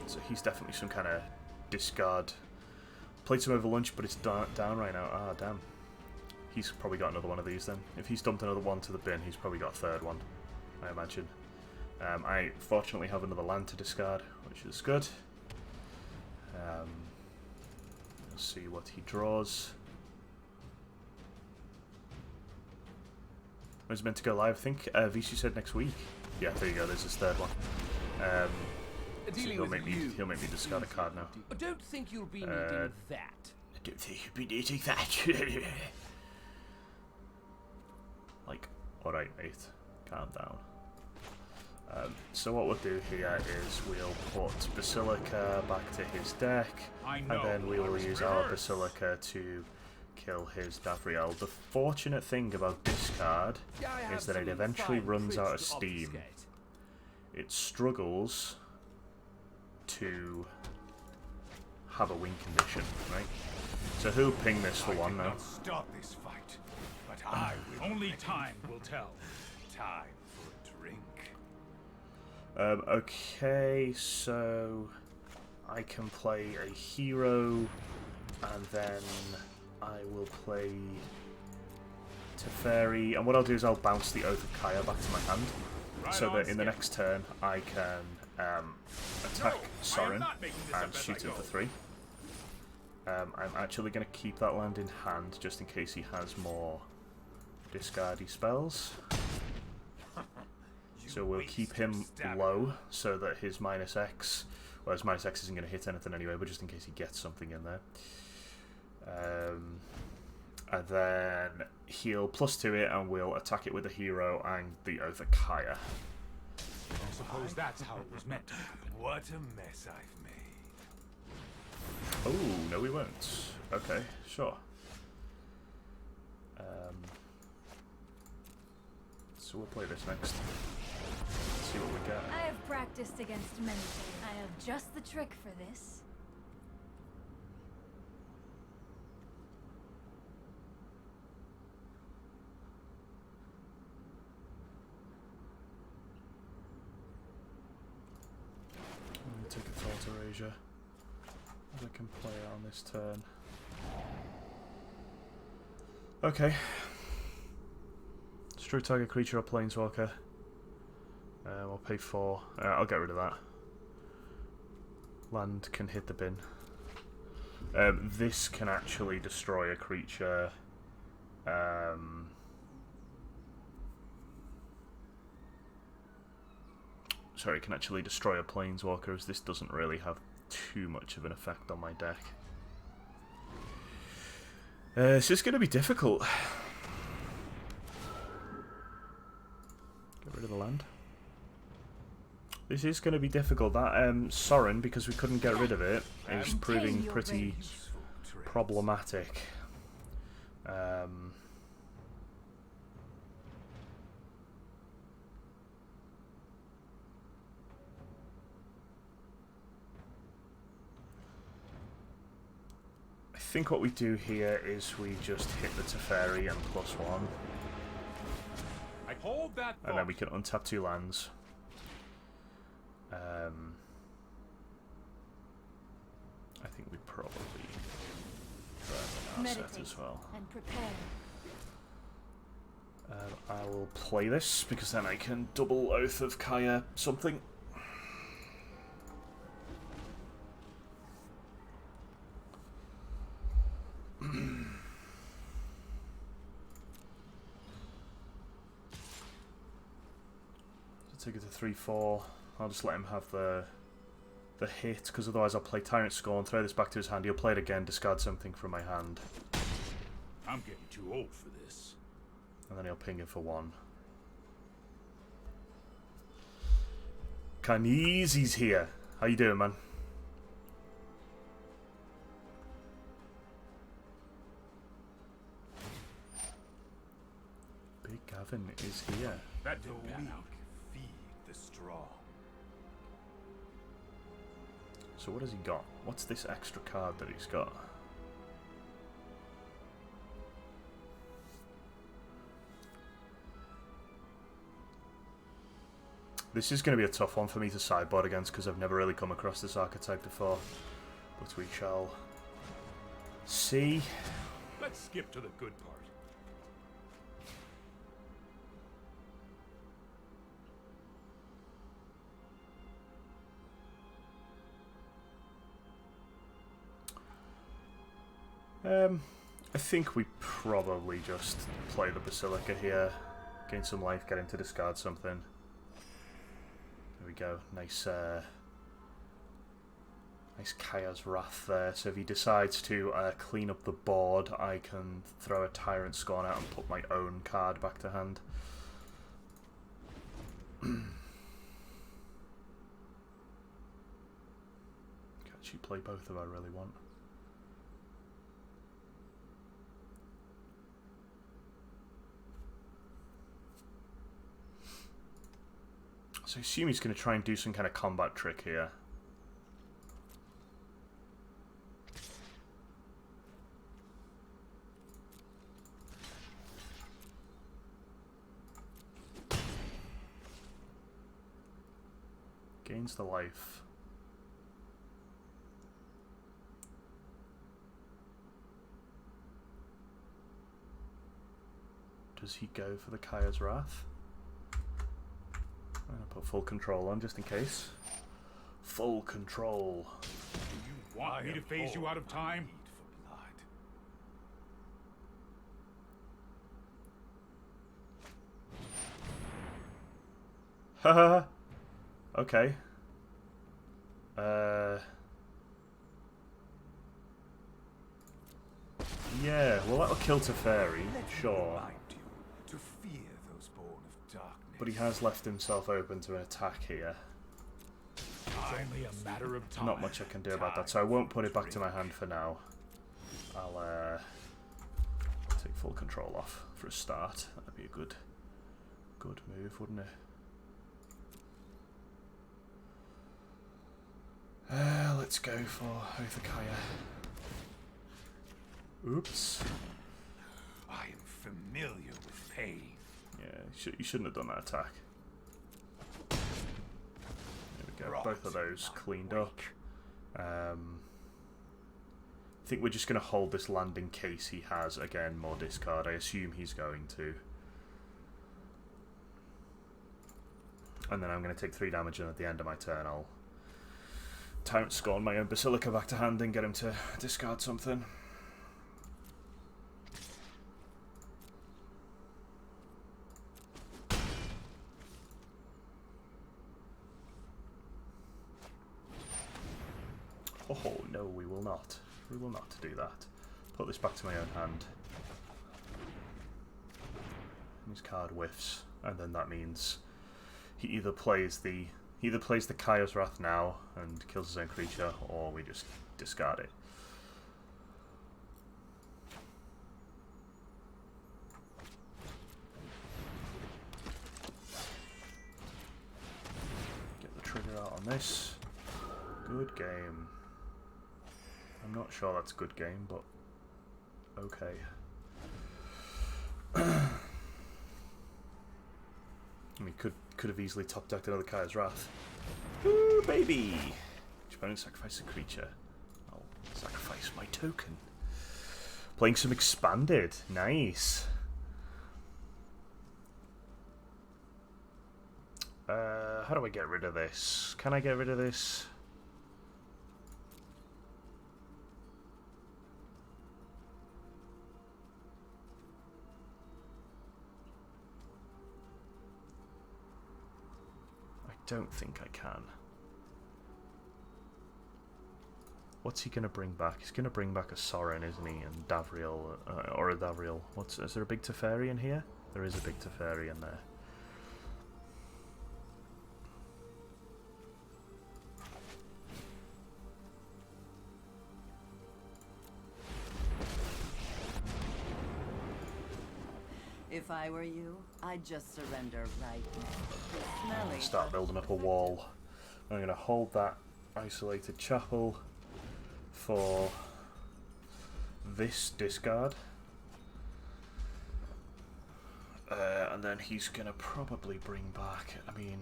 Speaker 1: So he's definitely some kind of discard. Played some over lunch, but it's down right now. Ah, damn. He's probably got another one of these then. If he's dumped another one to the bin, he's probably got a third one, I imagine. I fortunately have another land to discard, which is good. Let's see what he draws. When's it meant to go live? I think Visu said next week. Yeah, there you go. There's his third one. So he'll make me discard a card now.
Speaker 2: I don't think you'll be needing that.
Speaker 1: I don't think you'll be needing that. Like, alright, mate. Calm down. So what we'll do here is we'll put Basilica back to his deck, and then we will use our Basilica to kill his Davriel. The fortunate thing about this card is that it eventually runs out of steam. It struggles to have a win condition, right? So who'll ping this for one now?
Speaker 2: Stop this fight, but I will. Only time will tell. Time for a drink.
Speaker 1: Okay, so I can play a hero, and then I will play Teferi, and what I'll do is I'll bounce the Oath of Kaya back to my hand, so that in the next turn I can attack Sorin and shoot him for 3. I'm actually going to keep that land in hand just in case he has more discardy spells. So we'll keep him low so that his -X, well, his -X isn't going to hit anything anyway, but just in case he gets something in there. And then he'll +2 it, and we'll attack it with a hero and the Oath of Kaya.
Speaker 2: I suppose that's how it was meant to happen. What a mess I've made.
Speaker 1: Oh, no we won't. Okay, sure. So we'll play this next. Let's see what we get.
Speaker 3: I have practiced against many things. I have just the trick for this.
Speaker 1: Take a Thought Erasure. as I can play it on this turn. Okay. Destroy target creature or planeswalker. We'll pay 4. I'll get rid of that. Land can hit the bin. This can actually destroy a creature. Sorry, it can actually destroy a planeswalker, as this doesn't really have too much of an effect on my deck. It's just going to be difficult. Get rid of the land. This is going to be difficult. That Sorin, because we couldn't get rid of it, is proving pretty problematic. I think what we do here is we just hit the Teferi and +1.
Speaker 2: I hold that
Speaker 1: and then we can untap 2 lands. I think we probably burn an asset as well.
Speaker 3: And prepare.
Speaker 1: I will play this because then I can double Oath of Kaya something. Take it to 3/4. I'll just let him have the hit, because otherwise I'll play Tyrant Scorn, throw this back to his hand, he'll play it again, discard something from my hand.
Speaker 2: I'm getting too old for this.
Speaker 1: And then he'll ping it for 1. Kinesy's here. How you doing, man? Big Gavin is here.
Speaker 2: That didn't pan out. Feed the straw.
Speaker 1: So what has he got? What's this extra card that he's got? This is going to be a tough one for me to sideboard against because I've never really come across this archetype before. But we shall see.
Speaker 2: Let's skip to the good part.
Speaker 1: I think we probably just play the Basilica here, gain some life, get him to discard something. There we go. Nice, nice Kaya's Wrath there. So if he decides to clean up the board, I can throw a Tyrant Scorn out and put my own card back to hand. Can actually play both if I really want. So I assume he's going to try and do some kind of combat trick here. Gains the life. Does he go for the Kaya's Wrath? I'm going to put full control on just in case. Full control.
Speaker 2: Do you want me to phase you out of time?
Speaker 1: Haha. Okay. Yeah, well that'll kill Teferi, sure.
Speaker 2: To fear those born of darkness.
Speaker 1: But he has left himself open to an attack here.
Speaker 2: It's only a matter of time.
Speaker 1: Not much I can do about that, so I won't put it back to my hand for now. I'll take full control off for a start. That'd be a good move, wouldn't it? Let's go for Oath of Kaya. Oops.
Speaker 2: I am familiar with pain.
Speaker 1: Yeah, you shouldn't have done that attack. There we go, both of those cleaned up. I think we're just going to hold this land in case he has, again, more discard. I assume he's going to. And then I'm going to take 3 damage, and at the end of my turn I'll Tyrant Scorn my own Basilica back to hand and get him to discard something. Oh no, we will not. We will not do that. Put this back to my own hand. His card whiffs, and then that means he either plays the Kaya's Wrath now and kills his own creature, or we just discard it. Get the trigger out on this. Good game. I'm not sure that's good game, but okay. I mean, could have easily top decked another Kaya's Wrath. Ooh, baby! Your opponent sacrifice a creature. I'll sacrifice my token. Playing some Expanded. Nice. How do I get rid of this? Can I get rid of this? Don't think I can. What's he gonna bring back? He's gonna bring back a Sorin, isn't he? And Davriel, or a Davriel. Is there a big Teferi in here? There is a big Teferi in there.
Speaker 4: If I were you, I'd just surrender right now.
Speaker 1: Start building up a wall. I'm going to hold that isolated chapel for this discard. And then he's going to probably bring back... I mean...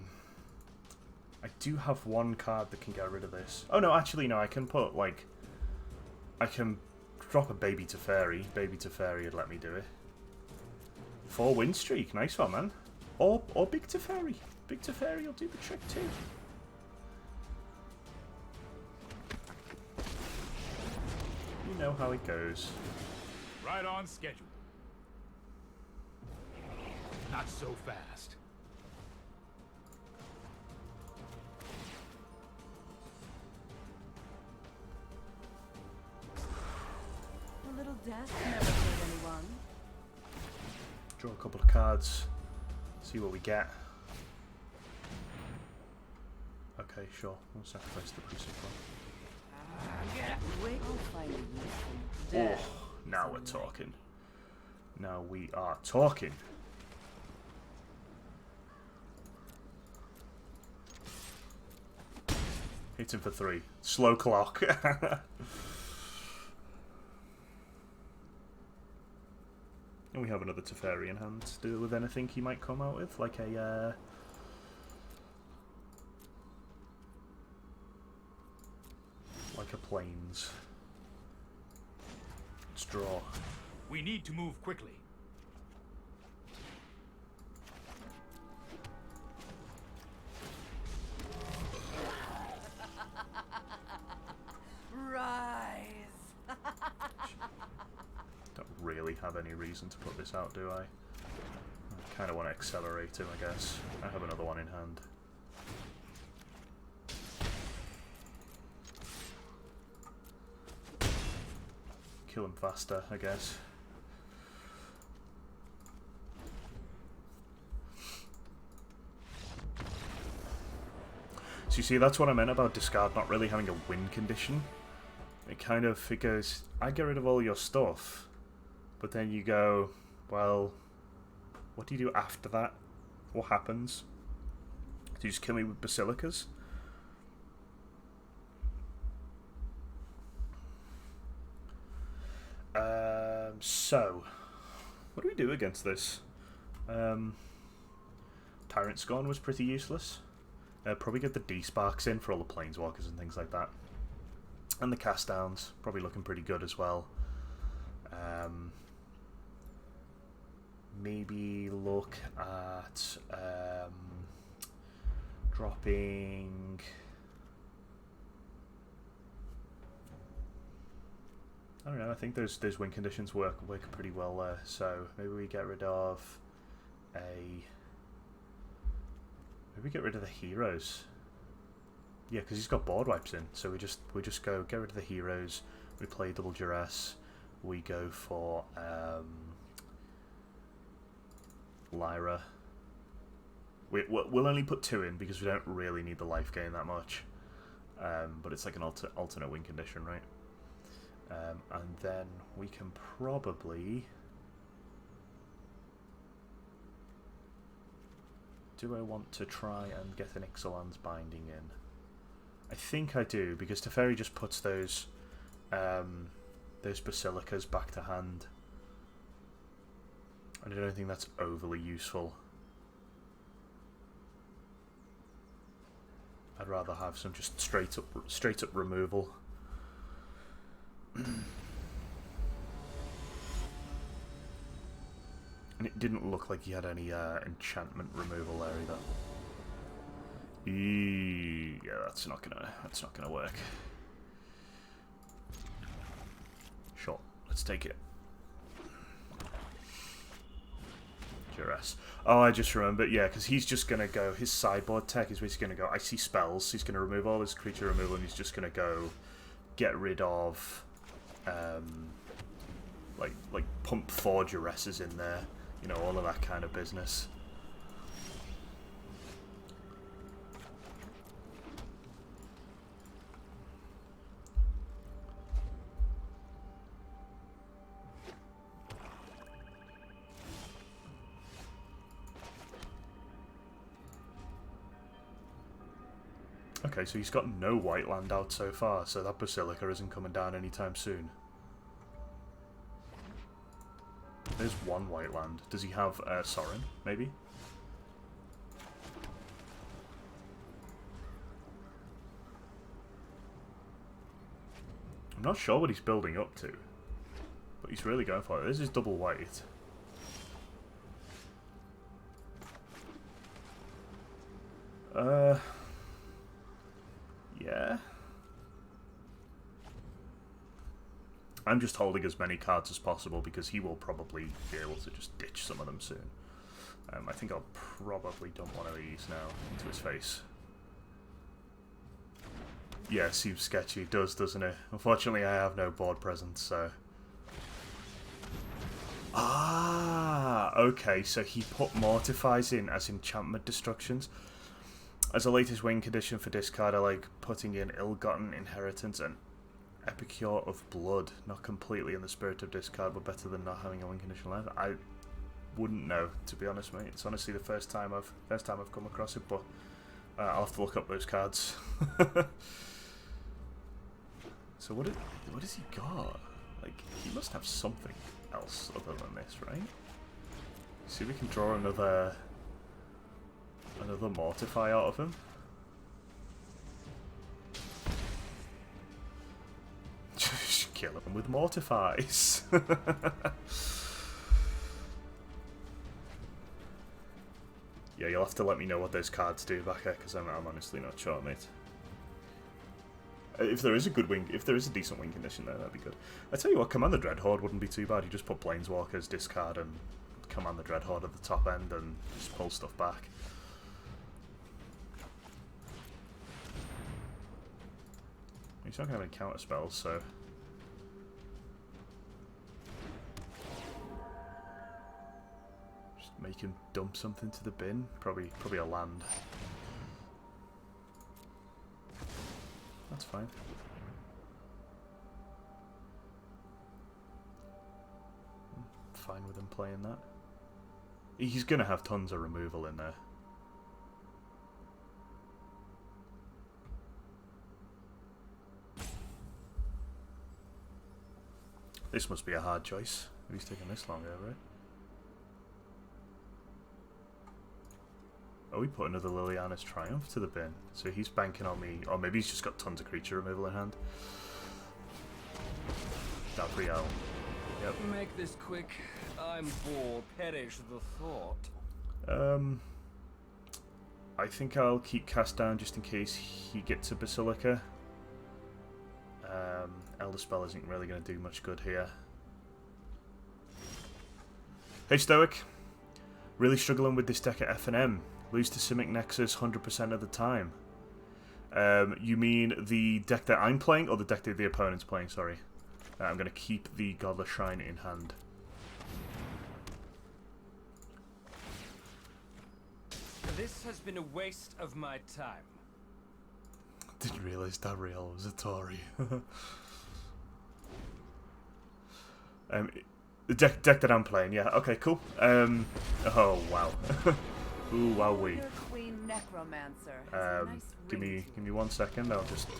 Speaker 1: I do have one card that can get rid of this. Oh no, actually no, I can put, like... I can drop a Baby Teferi. Baby Teferi would let me do it. 4 win streak, nice one, man. Or Big Teferi. Big Teferi will do the trick too. You know how it goes.
Speaker 2: Right on schedule. Not so fast.
Speaker 4: A little death never hurt anyone.
Speaker 1: Draw a couple of cards. See what we get. Okay, sure. We'll sacrifice the Crucible. Oh, now we're talking. Now we are talking. Hit him for 3. Slow clock. And we have another Teferi in hand to deal with anything he might come out with, like a plains. Let's draw.
Speaker 2: We need to move quickly.
Speaker 4: Rise.
Speaker 1: Don't really have any reason to put this out, do I? I kind of want to accelerate him, I guess. I have another one in hand. Kill him faster, I guess. So you see, that's what I meant about discard not really having a win condition. It kind of figures, I get rid of all your stuff, but then you go, well, what do you do after that? What happens? Do you just kill me with Basilicas? So, what do we do against this? Tyrant Scorn was pretty useless. Probably get the D-Sparks in for all the Planeswalkers and things like that. And the cast downs probably looking pretty good as well. Maybe look at dropping. I don't know. I think those win conditions work pretty well there. So maybe we get rid of maybe we get rid of the heroes. Yeah, because he's got board wipes in. So we just go get rid of the heroes. We play double duress. We go for Lyra. We'll only put 2 in because we don't really need the life gain that much. But it's like an alternate win condition, right? And then we can probably... Do I want to try and get an Ixalan's Binding in? I think I do, because Teferi just puts those Basilicas back to hand. And I don't think that's overly useful. I'd rather have some just straight up removal. And it didn't look like he had any enchantment removal there either. Yeah, that's not gonna work. Sure, let's take it. Duress. Oh, I just remembered, yeah, because he's just gonna go. His sideboard tech is basically gonna go. I see spells. He's gonna remove all his creature removal, and he's just gonna go get rid of, like pump 4 Duresses in there. You know, all of that kind of business. Okay, so he's got no white land out so far, so that Basilica isn't coming down anytime soon. There's 1 white land. Does he have Sorin, maybe? I'm not sure what he's building up to, but he's really going for it. This is double white. Yeah. I'm just holding as many cards as possible because he will probably be able to just ditch some of them soon. I think I'll probably dump one of these now into his face. Yeah, seems sketchy. It does, doesn't it? Unfortunately, I have no board presence, so... Ah, okay, so he put Mortifies in as enchantment destructions. As a latest win condition for discard, I like putting in Ill-Gotten Inheritance and Epicure of Blood. Not completely in the spirit of discard, but better than not having a win condition left. I wouldn't know, to be honest, mate. It's honestly the first time I've come across it, but I'll have to look up those cards. So what has he got? Like, he must have something else other than this, right? See if we can draw another Mortify out of him. Just kill him with Mortifies. Yeah, you'll have to let me know what those cards do back here, because I'm honestly not sure, mate. If there is a decent win condition there, that'd be good. I tell you what, Command the Dreadhorde wouldn't be too bad. You just put Planeswalkers, discard, and Command the Dreadhorde at the top end, and just pull stuff back. He's not going to have any counter spells, so... Just make him dump something to the bin. Probably a land. That's fine. I'm fine with him playing that. He's going to have tons of removal in there. This must be a hard choice. If he's taking this long over it. Oh, we put another Liliana's Triumph to the bin. So he's banking on me. Or maybe he's just got tons of creature removal in hand. Davriel. Yep.
Speaker 5: Make this quick. I'm bored. Perish the thought.
Speaker 1: I think I'll keep cast down just in case he gets a Basilica. Elder Spell isn't really going to do much good here. Hey Stoic. Really struggling with this deck at F&M. Lose to Simic Nexus 100% of the time. You mean the deck that I'm playing, or the deck that the opponent's playing? Sorry. I'm going to keep the Godless Shrine in hand.
Speaker 5: This has been a waste of my time.
Speaker 1: Didn't realise Davriel was a Tory. The deck that I'm playing, yeah. Okay, cool. Oh wow. Ooh, wowee.
Speaker 4: Queen Necromancer has a nice
Speaker 1: Give
Speaker 4: ring
Speaker 1: me 1 second. I'll just
Speaker 4: to it.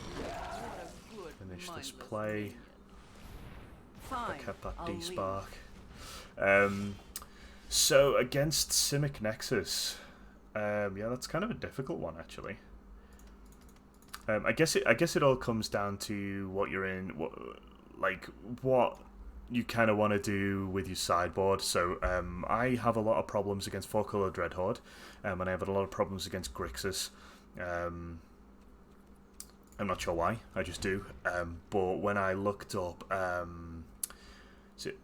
Speaker 1: finish this
Speaker 4: Mindless
Speaker 1: play.
Speaker 4: minion.
Speaker 1: I
Speaker 4: Fine,
Speaker 1: kept that
Speaker 4: I'll
Speaker 1: D-Spark.
Speaker 4: leave.
Speaker 1: So against Simic Nexus, yeah, that's kind of a difficult one actually. I guess it all comes down to what you're in, what you kind of want to do with your sideboard. So I have a lot of problems against 4-color Dreadhorde, and I have a lot of problems against Grixis. I'm not sure why, I just do. But when I looked up, is it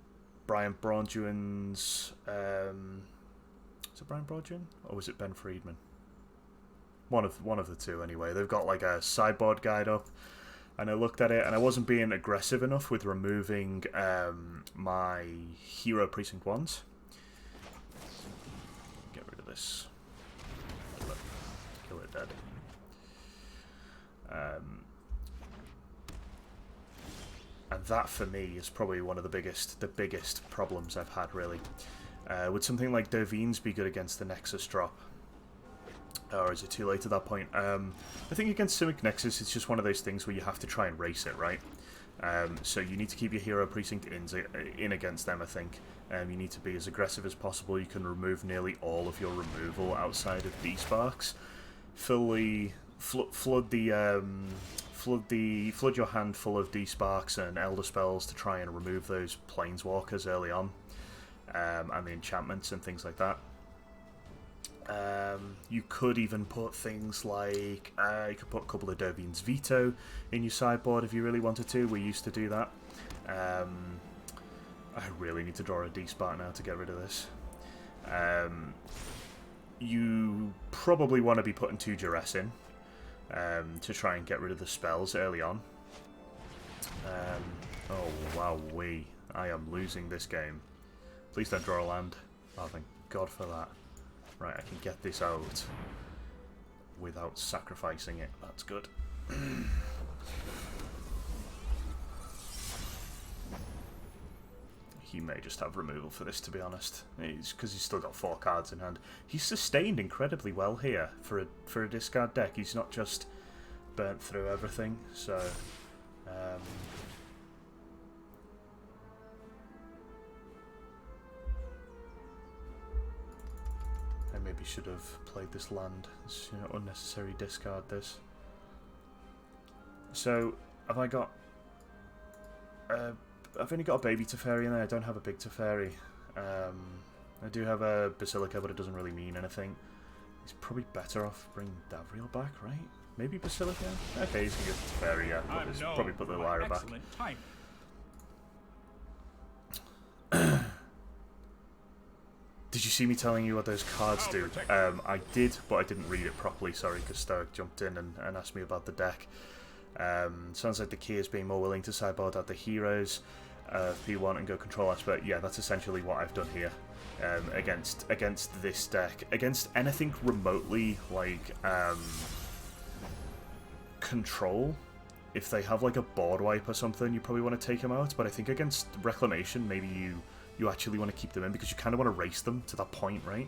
Speaker 1: Brian Braunduin's? Is it Brian Braunduin or was it Ben Friedman? One of the two anyway. They've got like a sideboard guide up. And I looked at it, and I wasn't being aggressive enough with removing my Hero Precinct 1s. Get rid of this. Kill it dead. And that, for me, is probably one of the biggest problems I've had, really. Would something like Dovines be good against the Nexus drop? Or is it too late at that point? I think against Simic Nexus, it's just one of those things where you have to try and race it, right? So you need to keep your Hero Precinct in against them, I think. You need to be as aggressive as possible. You can remove nearly all of your removal outside of D-Sparks. Flood your hand full of D-Sparks and Elder Spells to try and remove those Planeswalkers early on. And the enchantments and things like that. You could even put things like, you could put a couple of Dervine's Veto in your sideboard if you really wanted to. We used to do that. I really need to draw a D-Spark now to get rid of this. You probably want to be putting 2 Duress in to try and get rid of the spells early on. Oh, wowee. I am losing this game. Please don't draw a land. Oh, thank God for that. Right, I can get this out without sacrificing it. That's good. He may just have removal for this, to be honest. It's because he's still got 4 cards in hand. He's sustained incredibly well here for a discard deck. He's not just burnt through everything. So, I maybe should have played this land. It's, unnecessary discard this. So, have I got... I've only got a baby Teferi in there. I don't have a big Teferi. I do have a Basilica, but it doesn't really mean anything. He's probably better off bringing Davriel back, right? Maybe Basilica? Okay, he's going to get Teferi, yeah. Probably put the Lyra back. Did you see me telling you what those cards do? I did, but I didn't read it properly, sorry, because Stoic jumped in and asked me about the deck. Sounds like the key is being more willing to sideboard out the heroes P1 and go control aspect. Yeah, that's essentially what I've done here against this deck. Against anything remotely like control, if they have like a board wipe or something, you probably want to take them out. But I think against Reclamation, maybe you actually want to keep them in because you kind of want to race them to that point, right?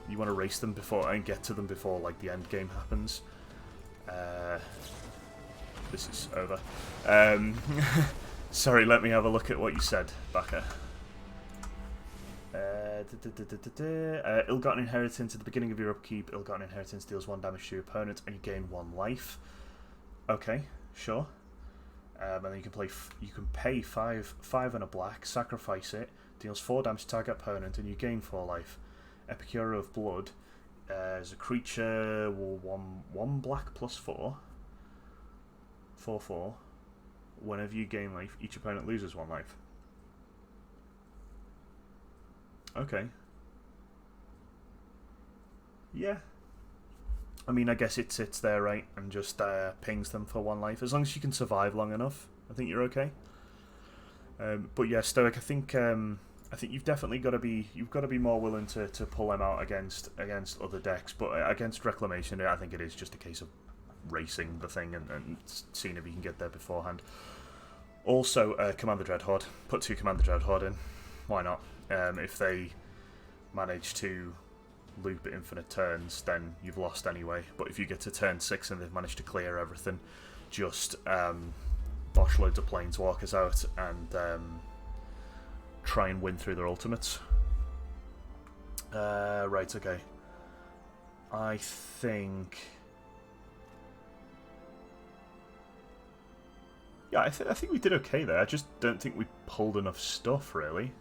Speaker 1: You want to race them before and get to them before like the end game happens. This is over. Sorry, let me have a look at what you said, Baka. Ill-Gotten Inheritance. At the beginning of your upkeep, Ill-Gotten Inheritance deals 1 damage to your opponent and you gain 1 life. Okay, sure. And then you can play. You can pay five and a black, sacrifice it, deals 4 damage to target opponent, and you gain 4 life. Epicure of Blood is a creature, 1 black plus 4. 4/4. Whenever you gain life, each opponent loses 1 life. Okay. Yeah. I mean, I guess it sits there, right, and just pings them for 1 life. As long as you can survive long enough, I think you're okay. But yeah, Stoic, I think you've definitely got to be more willing to pull them out against other decks. But against Reclamation, I think it is just a case of racing the thing and seeing if you can get there beforehand. Also, Command the Dreadhorde. Put 2 Command the Dreadhorde in. Why not? If they manage to loop infinite turns, then you've lost anyway. But if you get to turn 6 and they've managed to clear everything, just bosh loads of Planeswalkers out and try and win through their ultimates. Right, okay. I think... Yeah, I think we did okay there. I just don't think we pulled enough stuff, really.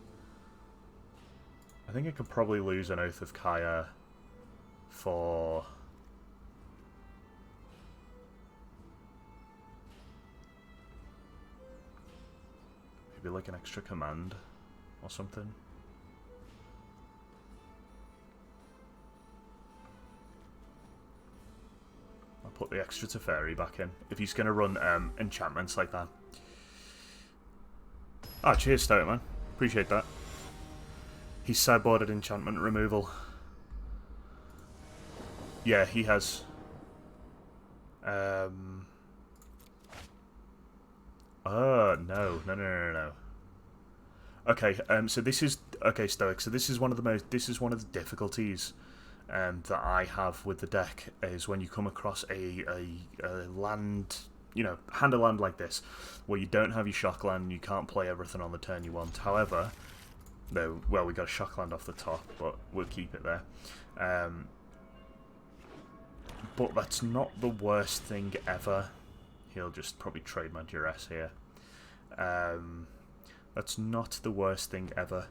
Speaker 1: I think I could probably lose an Oath of Kaya for... maybe like an extra command or something. I'll put the extra Teferi back in, if he's going to run enchantments like that. Ah, cheers, Stoic, man. Appreciate that. He's sideboarded enchantment removal. Yeah, he has. Oh, no. Okay, so this is... Okay, Stoic, so this is one of the difficulties that I have with the deck, is when you come across a land, you know, hand a land like this, where you don't have your shock land and you can't play everything on the turn you want. However, no, well, we got a shock land off the top, but we'll keep it there. But that's not the worst thing ever. He'll just probably trade my duress here. That's not the worst thing ever.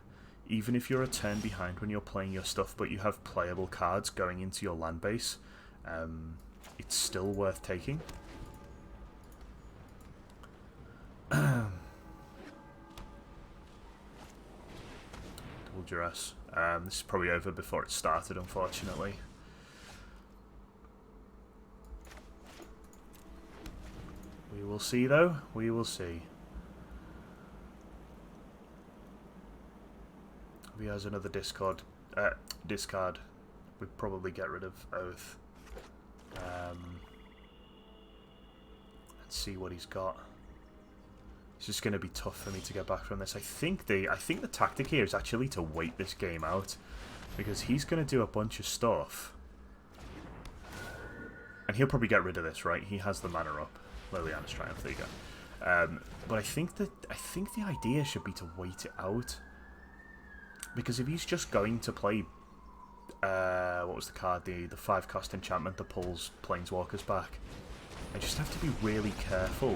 Speaker 1: Even if you're a turn behind when you're playing your stuff, but you have playable cards going into your land base, it's still worth taking. Double duress. This is probably over before it started, unfortunately. We will see, though. We will see. If he has another discard, we'd probably get rid of Oath. And see what he's got. It's just going to be tough for me to get back from this. I think the tactic here is actually to wait this game out, because he's going to do a bunch of stuff, and he'll probably get rid of this, right? He has the mana up. Liliana's Triumph, there you go. But I think the idea should be to wait it out. Because if he's just going to play, what was the card? The 5-cost enchantment that pulls Planeswalkers back. I just have to be really careful.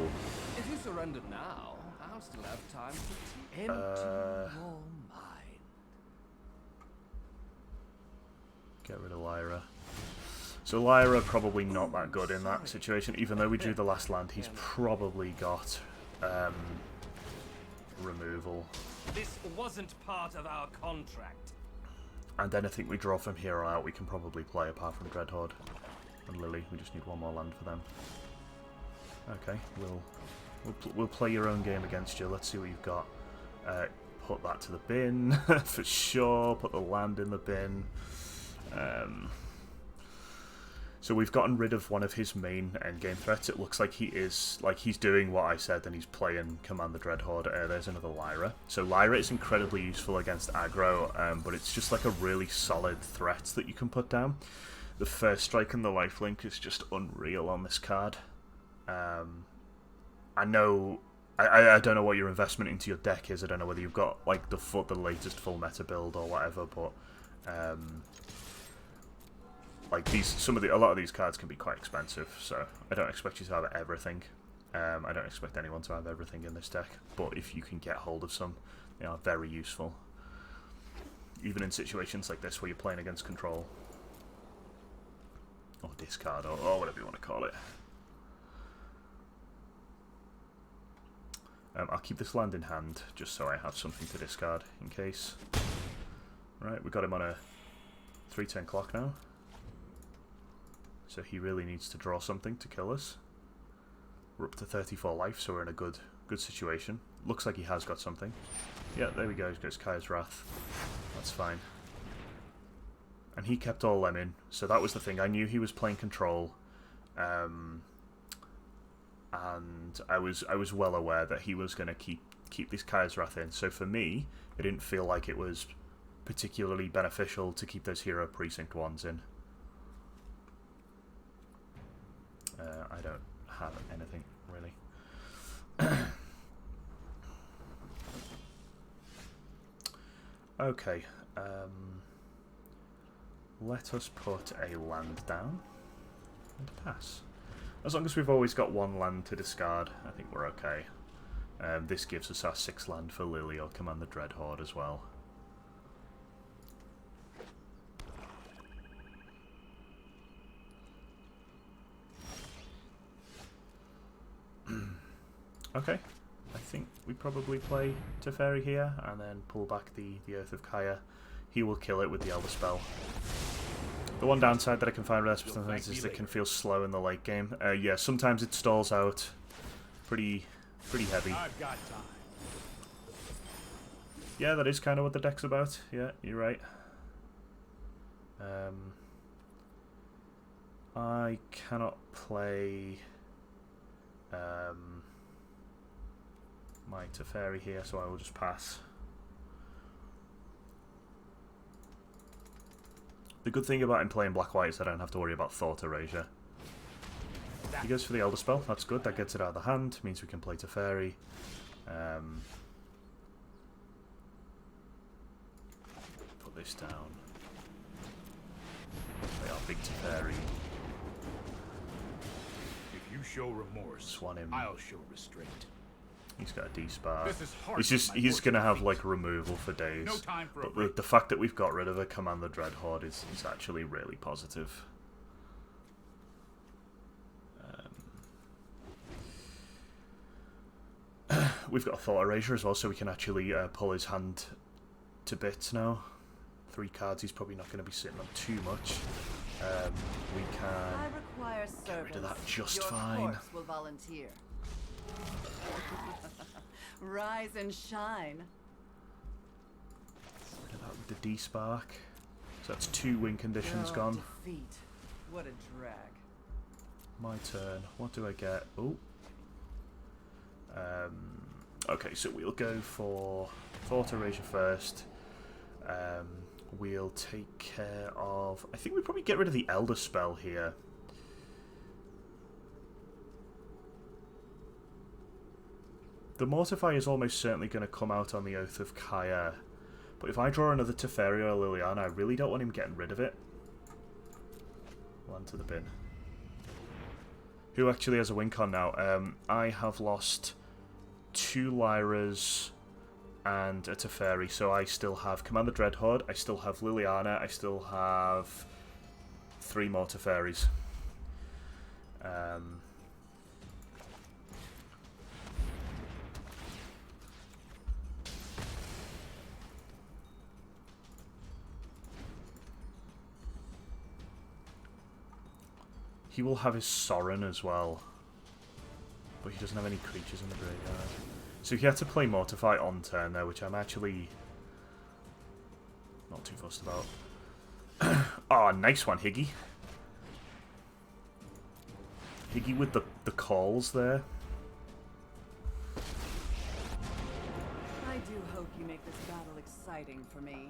Speaker 5: If you surrender now, I'll still have time to empty your mind.
Speaker 1: Get rid of Lyra. So Lyra probably not that good in that situation. Even though we drew the last land, he's probably got removal.
Speaker 5: This wasn't part of our contract.
Speaker 1: And then I think we draw from here on out. We can probably play apart from Dreadhorde and Lily. We just need 1 more land for them. Okay, we'll play your own game against you. Let's see what you've got. Put that to the bin for sure. Put the land in the bin. So we've gotten rid of one of his main endgame threats. It looks like he's doing what I said, and he's playing Command the Dreadhorde. There's another Lyra. So Lyra is incredibly useful against aggro, but it's just like a really solid threat that you can put down. The first strike and the lifelink is just unreal on this card. I don't know what your investment into your deck is. I don't know whether you've got like the latest full meta build or whatever, but like a lot of these cards can be quite expensive, so I don't expect you to have everything. I don't expect anyone to have everything in this deck, but if you can get hold of some, they are very useful. Even in situations like this where you're playing against control. Or discard, or whatever you want to call it. I'll keep this land in hand, just so I have something to discard, in case. Right, we got him on a 3-turn clock now. So he really needs to draw something to kill us. We're up to 34 life, so we're in a good situation. Looks like he has got something. Yeah, there we go, he's got his Kaya's Wrath. That's fine. And he kept all them in, so that was the thing. I knew he was playing control. And I was well aware that he was going to keep this Kaya's Wrath in. So for me, it didn't feel like it was particularly beneficial to keep those Hero Precinct ones in. I don't have anything really. Okay. Let us put a land down and pass. As long as we've always got one land to discard, I think we're okay. This gives us our 6th land for Lily or Command the Dreadhorde as well. Okay, I think we probably play Teferi here and then pull back the Oath of Kaya. He will kill it with the Elder Spell. The one downside that I can find with that sometimes is it can feel slow in the late game. Yeah, sometimes it stalls out pretty heavy. Yeah, that is kind of what the deck's about. Yeah, you're right. I cannot play my Teferi here, so I will just pass. The good thing about him playing black-white is I don't have to worry about Thought Erasure. He goes for the Elder Spell, that's good, that gets it out of the hand, means we can play Teferi. Put this down. Play our big Teferi.
Speaker 2: If you show remorse,
Speaker 1: Swan him.
Speaker 2: I'll show restraint.
Speaker 1: He's got a D-Spar.
Speaker 2: This is hard.
Speaker 1: It's just, he's going to have like removal for days.
Speaker 2: No time for a
Speaker 1: but the fact that we've got rid of a Command the Dreadhorde is actually really positive. We've got a Thought Erasure as well, so we can actually pull his hand to bits now. 3 cards, he's probably not going to be sitting on too much. We can get rid of that just fine.
Speaker 4: Will volunteer. Rise and shine.
Speaker 1: Rid of that with the D-Spark. So that's 2 win conditions gone.
Speaker 4: Defeat. What a drag.
Speaker 1: My turn. What do I get? Oh. Okay, so we'll go for Thought Erasure first. We'll take care of... I think we probably get rid of the Elder Spell here. The Mortify is almost certainly going to come out on the Oath of Kaya. But if I draw another Teferi or Liliana, I really don't want him getting rid of it. Land to the bin. Who actually has a win con now? I have lost 2 Lyras and a Teferi, so I still have Command the Dreadhorde, I still have Liliana, I still have 3 more Teferis. He will have his Sorin as well, but he doesn't have any creatures in the graveyard. So he had to play Mortify on turn there, which I'm actually not too fussed about. Oh, nice one, Higgy. Higgy with the calls there.
Speaker 4: I do hope you make this battle exciting for me.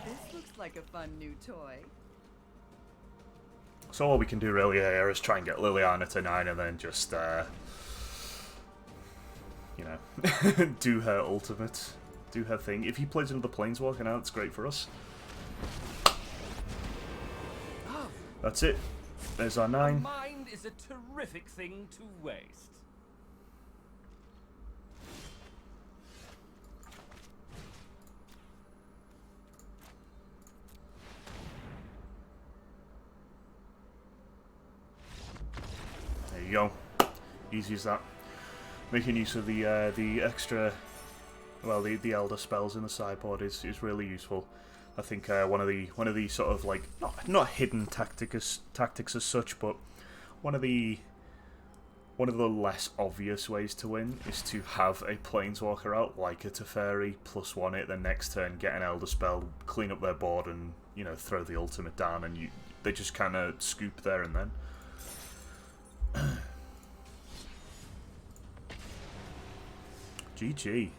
Speaker 4: This looks like a fun new toy.
Speaker 1: So all we can do really here is try and get Liliana to 9 and then just, you know, do her ultimate, do her thing. If he plays another Planeswalker now, it's great for us. That's it. There's our 9.
Speaker 5: land is a terrific thing to waste.
Speaker 1: There you go. Easy as that. Making use of the extra, well, the elder spells in the sideboard is really useful. I think one of the sort of like not hidden tactics as such, but one of the less obvious ways to win is to have a planeswalker out like a Teferi, +1 it, then next turn get an elder spell, clean up their board, and throw the ultimate down, and they just kind of scoop there and then. GG.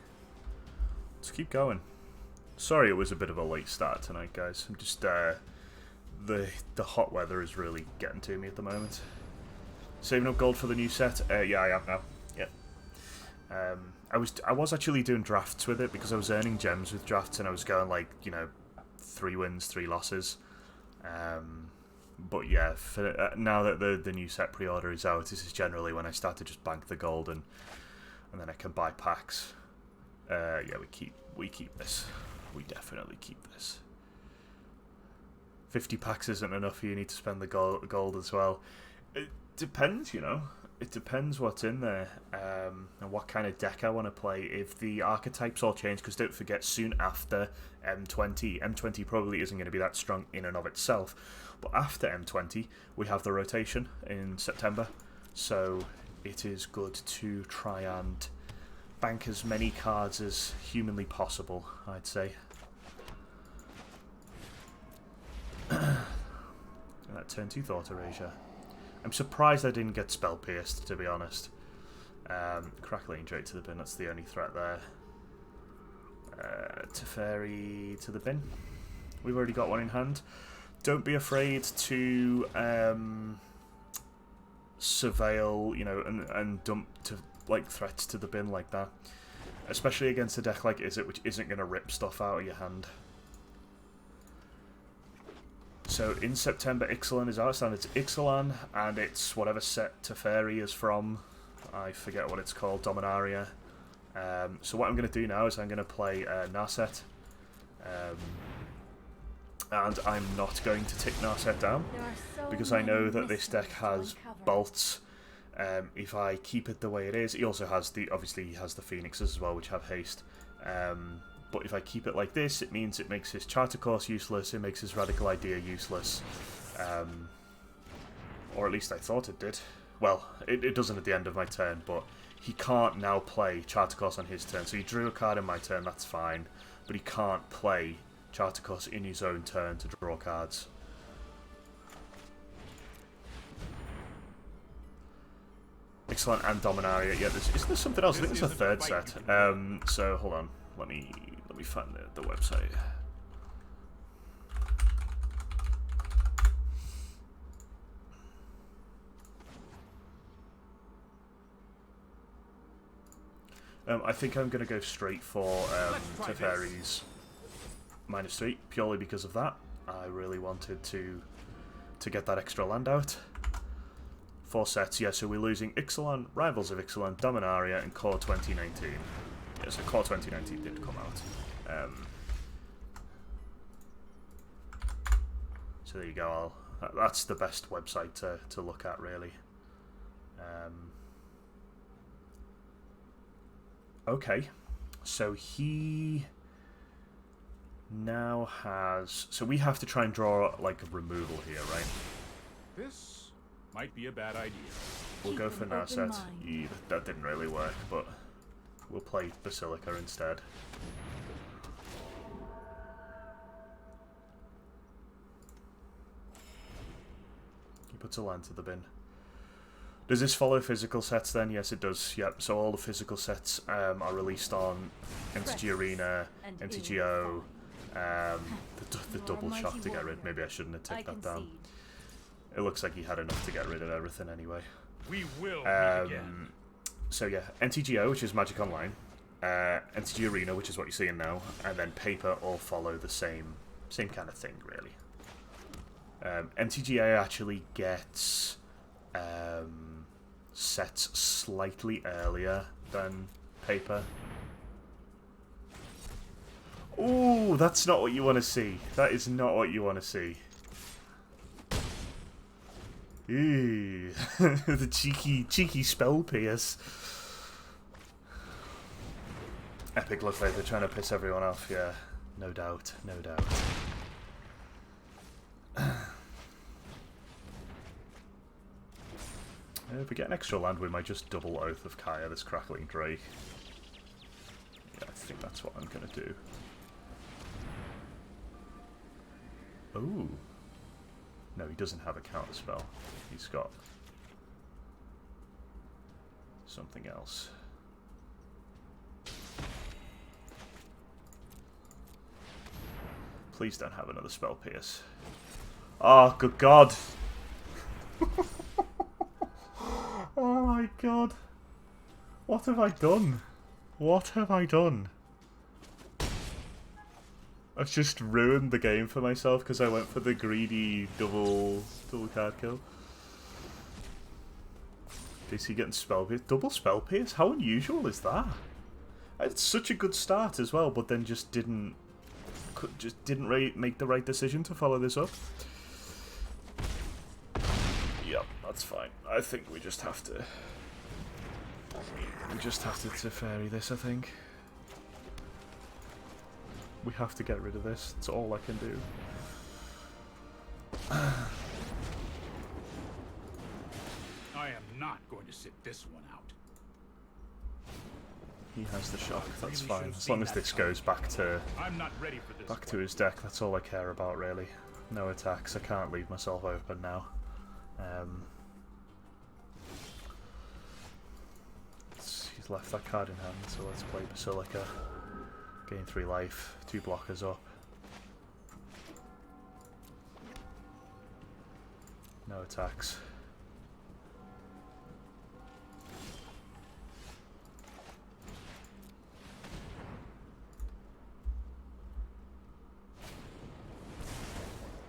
Speaker 1: Let's keep going. Sorry it was a bit of a late start tonight, guys. I'm just the hot weather is really getting to me at the moment. Saving up gold for the new set? Yeah, I am now. Yeah. I was actually doing drafts with it because I was earning gems with drafts, and I was going like 3 wins, 3 losses. But yeah, for, now that the new set pre-order is out, this is generally when I start to just bank the gold and then I can buy packs. Yeah, we keep this. We definitely keep this. 50 packs isn't enough. You need to spend the gold as well. It depends, It depends what's in there and what kind of deck I want to play. If the archetypes all change, because don't forget, soon after M20 probably isn't going to be that strong in and of itself. But after M20, we have the rotation in September. So it is good to try and bank as many cards as humanly possible, I'd say. That turn 2 Thought Erasure. I'm surprised I didn't get Spell Pierced, to be honest. Crackling Drake to the bin, that's the only threat there. Teferi to the bin. We've already got one in hand. Don't be afraid to surveil, and dump to threats to the bin like that. Especially against a deck like Izzet, which isn't going to rip stuff out of your hand. So in September, Ixalan is out, and it's Ixalan, and it's whatever set Teferi is from. I forget what it's called, Dominaria. So what I'm going to do now is I'm going to play Narset. And I'm not going to tick Narset down, because I know that this deck has bolts. If I keep it the way it is, he also has obviously he has the Phoenixes as well, which have haste. But if I keep it like this, it means it makes his Charter Course useless, it makes his Radical Idea useless. Or at least I thought it did. Well, it doesn't at the end of my turn, but he can't now play Charter Course on his turn. So he drew a card in my turn, that's fine. But he can't play Charter Course in his own turn to draw cards. Excellent, and Dominaria. Yeah, isn't there something else? I think there's a third set. So hold on, let me find the website. I think I'm going to go straight for Teferi's -3, purely because of that. I really wanted to get that extra land out. 4 sets, yeah, so we're losing Ixalan, Rivals of Ixalan, Dominaria, and Core 2019. Yeah, so Core 2019 did come out. So there you go, that's the best website to look at, really. Okay, so he now has... So we have to try and draw, like, a removal here, right?
Speaker 2: This might be a bad idea.
Speaker 1: We'll go for Narset. That didn't really work, but we'll play Basilica instead. He puts a land to the bin. Does this follow physical sets then? Yes, it does. Yep. So all the physical sets are released on MTG Arena, MTGO, the double shock to get rid. Maybe I shouldn't have taken that down. It looks like he had enough to get rid of everything anyway.
Speaker 2: We will meet again.
Speaker 1: So yeah, MTGO, which is Magic Online, MTG Arena, which is what you're seeing now, and then Paper all follow the same kind of thing, really. MTGA actually gets sets slightly earlier than paper. Ooh, that's not what you want to see. That is not what you want to see. Ew. The cheeky spell pierce. Epic look like they're trying to piss everyone off, yeah. No doubt, no doubt. If we get an extra land, we might just double Oath of Kaya this Crackling Drake. Yeah, I think that's what I'm gonna do. Ooh. No, he doesn't have a counter spell. He's got something else. Please don't have another spell pierce. Oh, good God. Oh my God. What have I done? What have I done? I've just ruined the game for myself because I went for the greedy double card kill. DayC getting spell pierce. Double spell pierce? How unusual is that? It's such a good start as well, but then just didn't make the right decision to follow this up. Yep, that's fine. I think we just have to Teferi this, I think. We have to get rid of this. It's all I can do.
Speaker 2: I am not going to sit this one out.
Speaker 1: He has the shock, that's fine. As long as this goes back to
Speaker 2: I'm not ready for this.
Speaker 1: back to his deck, that's all I care about really. No attacks, I can't leave myself open now. He's left that card in hand, so let's play Basilica. Gain 3 life, 2 blockers up. No attacks.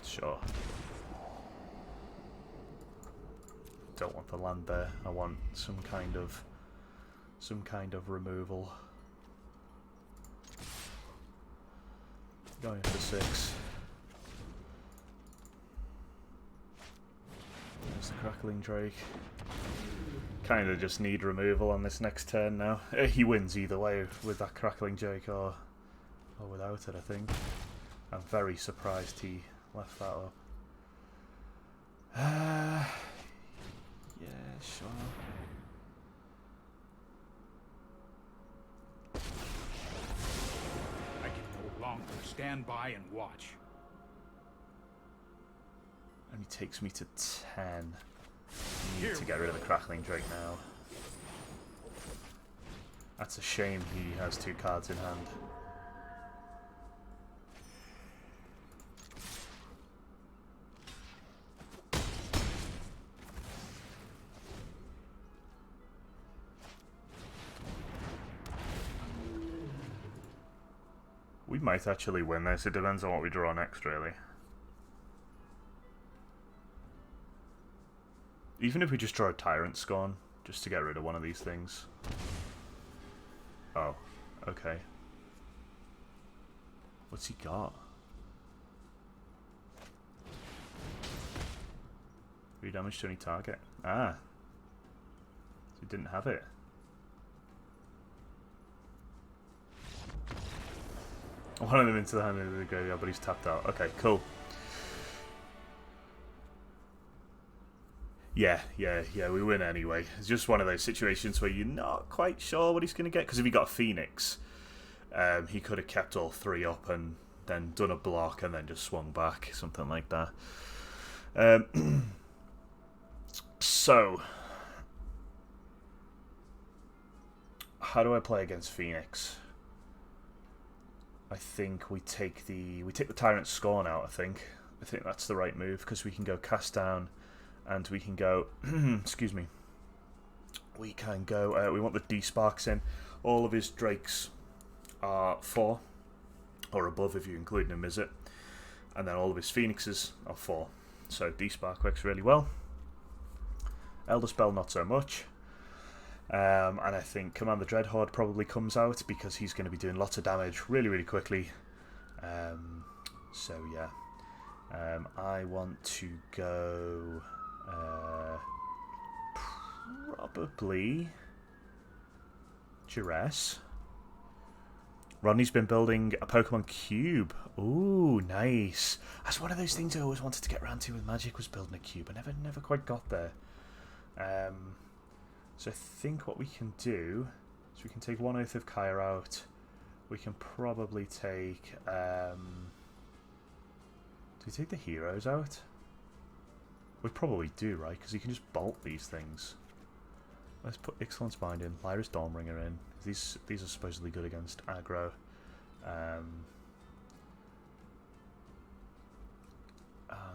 Speaker 1: Sure. Don't want the land there. I want some kind of removal. Going for 6. There's the Crackling Drake. Kind of just need removal on this next turn now. He wins either way with that Crackling Drake or without it, I think. I'm very surprised he left that up. Yeah, sure.
Speaker 2: I can no longer stand by and watch.
Speaker 1: Only takes me to 10. Need to get rid of the Crackling Drake now. That's a shame he has 2 cards in hand. We might actually win this, it depends on what we draw next, really. Even if we just draw a Tyrant Scorn, just to get rid of one of these things. Oh, okay. What's he got? 3 damage to any target. Ah. So he didn't have it. I wanted him into the hand of the graveyard, but he's tapped out. Okay, cool. Yeah, we win anyway. It's just one of those situations where you're not quite sure what he's going to get. Because if he got a Phoenix, he could have kept all 3 up and then done a block and then just swung back. Something like that. So, how do I play against Phoenix? I think we take the Tyrant Scorn out. I think that's the right move because we can go cast down, and we can go. Excuse me. We can go. We want the D-Sparks in. All of his Drakes are 4 or above if you include him, is it? And then all of his Phoenixes are 4. So D-Spark works really well. Elder Spell not so much. And I think Command the Dreadhorde probably comes out because he's going to be doing lots of damage really, really quickly. So yeah, I want to go probably Duress. Rodney's been building a Pokemon Cube. Ooh, nice. That's one of those things I always wanted to get around to with Magic, was building a cube. I never quite got there. So I think what we can do is we can take one Oath of Kaya out. We can probably take... do we take the heroes out? We probably do, right? Because you can just bolt these things. Let's put Ixalan's Bind in, Lyra's Dawnbringer in. These are supposedly good against aggro. And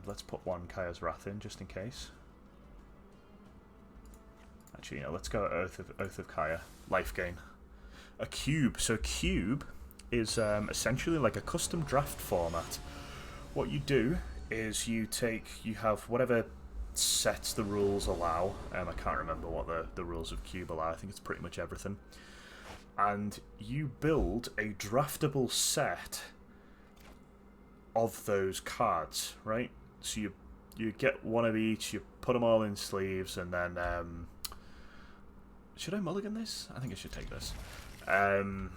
Speaker 1: let's put one Kaya's Wrath in, just in case. Actually, you know, let's go Oath of Kaya. Life gain. A cube. So a cube is essentially like a custom draft format. What you do is you have whatever sets the rules allow. I can't remember what the rules of cube allow. I think it's pretty much everything. And you build a draftable set of those cards, right? So you get one of each, you put them all in sleeves, and then should I mulligan this? I think I should take this. And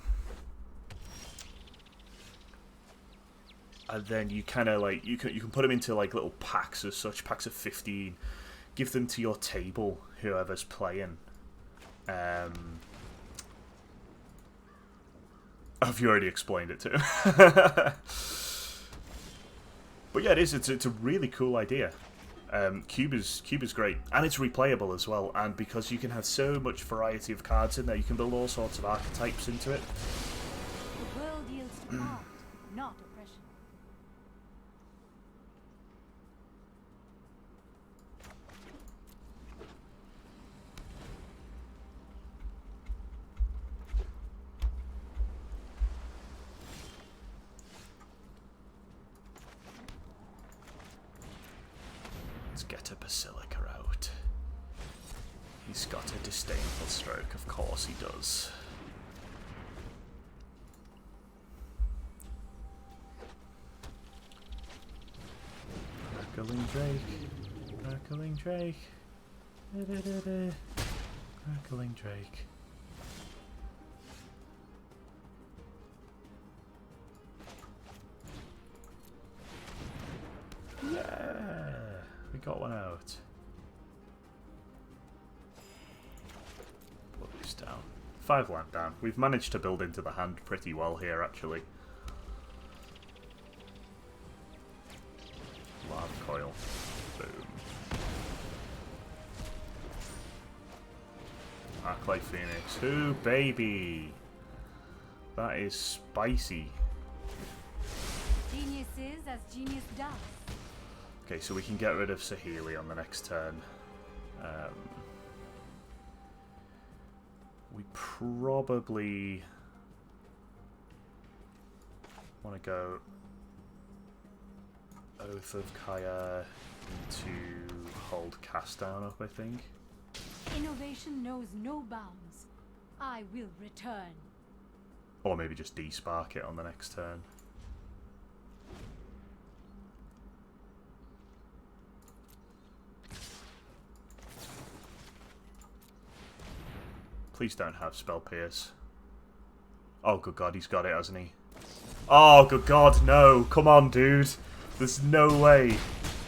Speaker 1: then you kind of like you can put them into like little packs as such, packs of 15. Give them to your table, whoever's playing. Have you already explained it to him? But yeah, it is. It's a really cool idea. Cube is great, and it's replayable as well. And because you can have so much variety of cards in there, you can build all sorts of archetypes into it.
Speaker 3: The world yields art, not oppression.
Speaker 1: Let's get a Basilica out. He's got a disdainful stroke, of course he does. Crackling Drake, Crackling Drake, Crackling Drake. Yeah, we got one out. Put this down. 5 land down. We've managed to build into the hand pretty well here, actually. Lava Coil. Boom. Arclight Phoenix. Ooh, baby! That is spicy.
Speaker 3: Genius is as genius does.
Speaker 1: Okay, so we can get rid of Saheeli on the next turn. We probably want to go Oath of Kaya to hold Cast Down up, I think.
Speaker 3: Innovation knows no bounds. I will return.
Speaker 1: Or maybe just de-spark it on the next turn. Please don't have Spell Pierce. Oh, good God, he's got it, hasn't he? Oh, good God, no. Come on, dude. There's no way.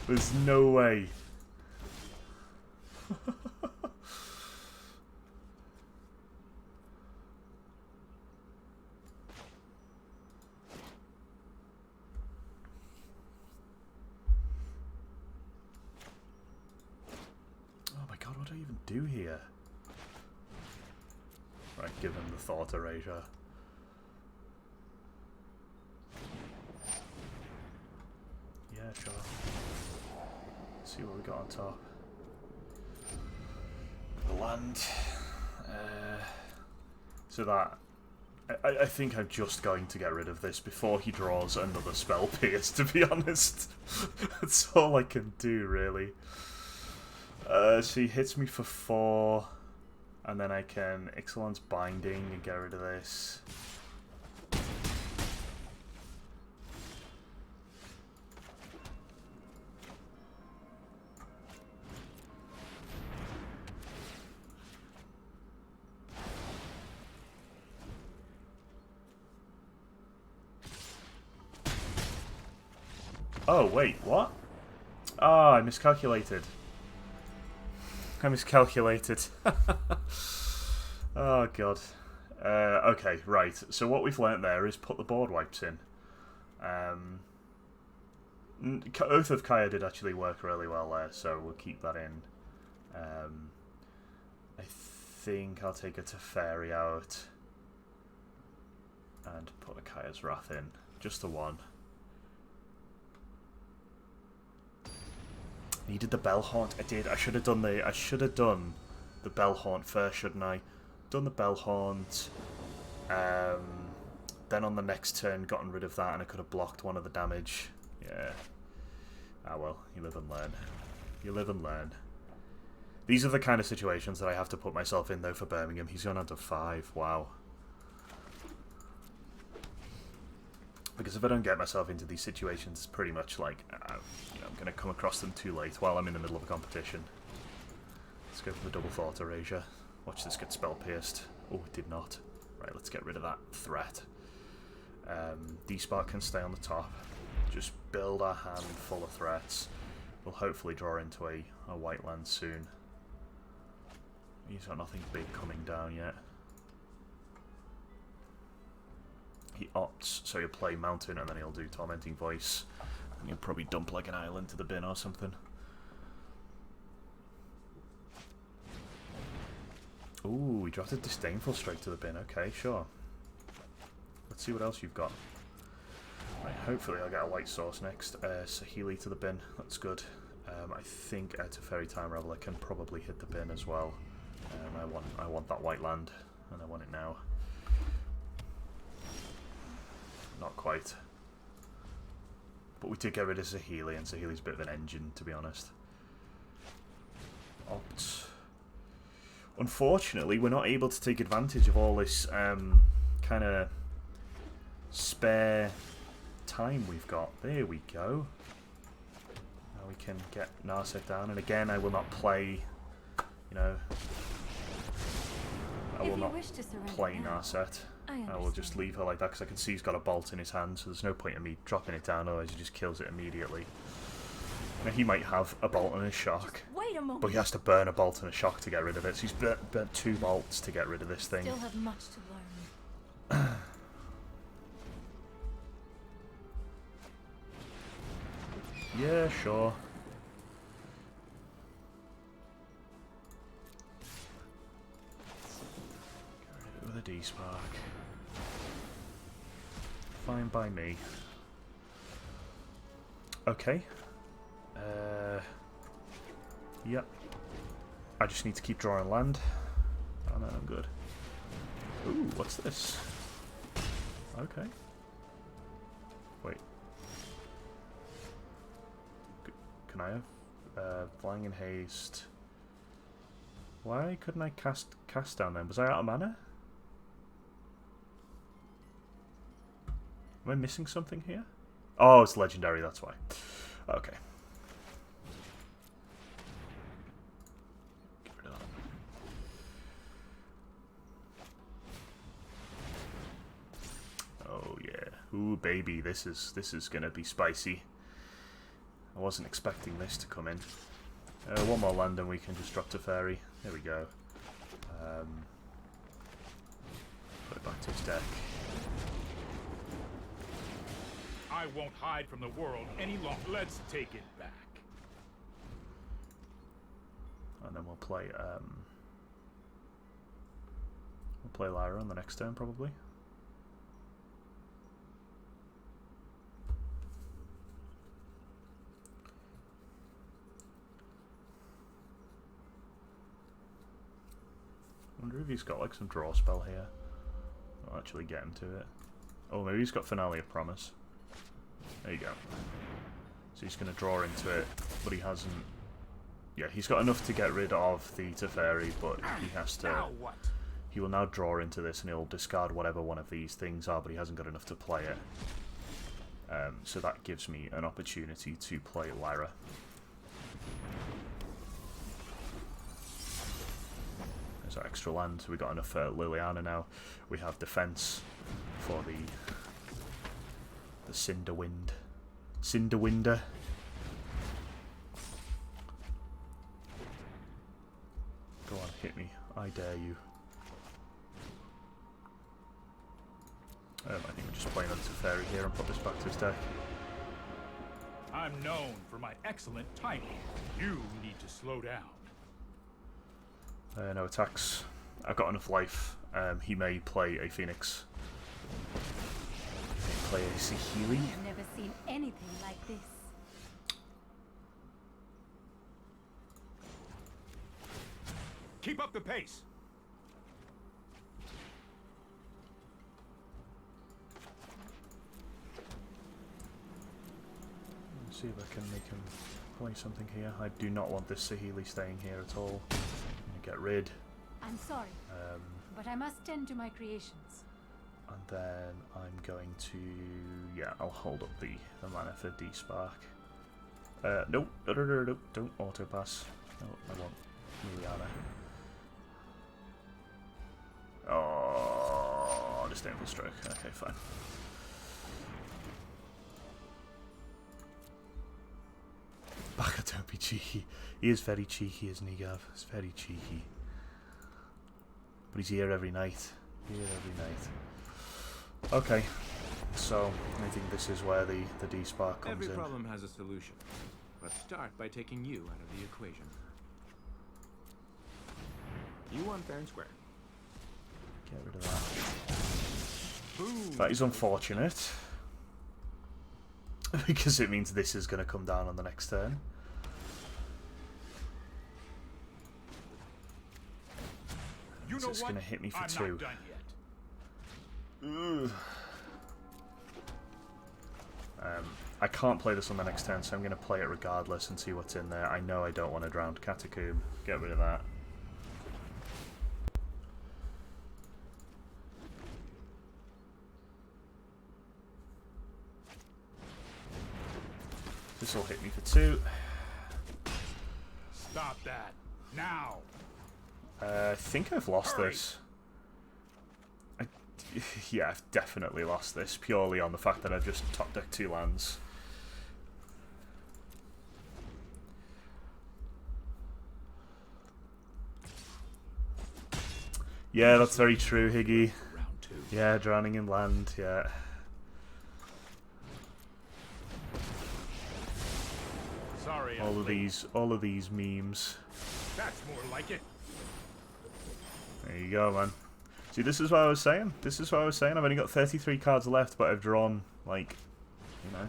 Speaker 1: There's no way. Oh my God, what do I even do here? Right, give him the Thought Erasure. Yeah, sure. Let's see what we got on top. The land. So that... I think I'm just going to get rid of this before he draws another Spell Pierce, to be honest. That's all I can do, really. So he hits me for 4, and then I can Ixalan's Binding and get rid of this. Oh, wait, what? Ah, I miscalculated. I miscalculated. Oh, God. Okay, right. So what we've learnt there is put the board wipes in. Oath of Kaya did actually work really well there, so we'll keep that in. I think I'll take a Teferi out and put a Kaya's Wrath in. Just the one. Needed the Bell Haunt. I did. I should have done the Bell Haunt first, shouldn't I? Done the Bell Haunt. Then on the next turn, gotten rid of that, and I could have blocked one of the damage. Yeah. Ah well, you live and learn. You live and learn. These are the kind of situations that I have to put myself in, though, for Birmingham. He's gone on to 5. Wow. Because if I don't get myself into these situations, it's pretty much like, you know, I'm going to come across them too late while I'm in the middle of a competition. Let's go for the double Thought Erasure. Watch this get spell pierced. Oh, it did not. Right, let's get rid of that threat. D-Spark can stay on the top. Just build our hand full of threats. We'll hopefully draw into a white land soon. He's got nothing big coming down yet. He opts, so he'll play Mountain and then he'll do Tormenting Voice. And he'll probably dump like an island to the bin or something. Ooh, he drafted Disdainful straight to the bin. Okay, sure. Let's see what else you've got. Right, hopefully I'll get a Light Source next. Sahili to the bin. That's good. I think Teferi Time Reveler can probably hit the bin as well. I want that white land, and I want it now. Not quite. But we did get rid of Sahili, and Sahili's a bit of an engine, to be honest. Opt. Unfortunately, we're not able to take advantage of all this kind of spare time we've got. There we go. Now we can get Narset down, and again, I will not play, you know, I will not play Narset. I will just leave her like that because I can see he's got a bolt in his hand, so there's no point in me dropping it down, otherwise he just kills it immediately. Now he might have a bolt and a shock, but he has to burn a bolt and a shock to get rid of it, so he's burnt 2 bolts to get rid of this thing.
Speaker 3: Still have much to learn.
Speaker 1: Yeah, sure. Get rid of it with a D-Spark. Fine by me. Okay. Yep. I just need to keep drawing land. And then I'm good. Ooh, what's this? Okay. Wait. Can I have Flying in Haste? Why couldn't I cast down then? Was I out of mana? Am I missing something here? Oh, it's legendary, that's why. Okay. Get rid of that. Oh yeah. Ooh baby, this is gonna be spicy. I wasn't expecting this to come in. One more land and we can just drop Teferi. There we go. Put it back to his deck.
Speaker 2: I won't hide from the world any longer. Let's take it back.
Speaker 1: And then we'll play Lyra on the next turn probably. I wonder if he's got like some draw spell here. I'll actually get him to it. Oh, maybe he's got Finale of Promise. There you go. So he's going to draw into it, but he hasn't Yeah, he's got enough to get rid of the Teferi, but he has to...
Speaker 2: Now what?
Speaker 1: He will now draw into this and he'll discard whatever one of these things are, but he hasn't got enough to play it. So that gives me an opportunity to play Lyra. There's our extra land. We got enough Liliana now. We have defense for the Cinderwind. Cinderwinder. Go on, hit me. I dare you. I think we're just playing on Teferi here and put this back to his deck.
Speaker 2: I'm known for my excellent timing. You need to slow down.
Speaker 1: No attacks. I've got enough life. He may play a Phoenix. He may play a Sahili.
Speaker 3: I've never seen anything like this.
Speaker 2: Keep up the pace.
Speaker 1: Let's see if I can make him play something here. I do not want this Sahili staying here at all. I'm gonna get rid.
Speaker 3: I'm sorry, but I must tend to my creations.
Speaker 1: And then I'm going to... Yeah, I'll hold up the mana for D-Spark. Nope. Nope. Don't auto-pass. No, I want Liliana. Oh, disdainful stroke. Okay, fine. Baka, don't be cheeky. He is very cheeky, isn't he, Gav? He's very cheeky. But he's here every night. Here every night. Okay, so I think this is where the D-Spark comes in.
Speaker 6: Every problem has a solution. Let's start by taking you out of the equation. You want fair and square.
Speaker 1: Get rid of that. Boom. That is unfortunate. Because it means this is going to come down on the next turn.
Speaker 2: You know
Speaker 1: it's going to hit me for
Speaker 2: I'm
Speaker 1: 2.
Speaker 2: Not done yet.
Speaker 1: I can't play this on the next turn, so I'm going to play it regardless and see what's in there. I know I don't want to drown Catacomb. Get rid of that. This will hit me for 2.
Speaker 2: Stop that now.
Speaker 1: I think I've lost this. Yeah, I've definitely lost this, purely on the fact that I've just top decked 2 lands. Yeah, that's very true, Higgy. Yeah, drowning in land, yeah.
Speaker 2: Sorry.
Speaker 1: All of these memes.
Speaker 2: That's more like it.
Speaker 1: There you go, man. See, this is what I was saying. This is what I was saying. I've only got 33 cards left, but I've drawn, like, you know,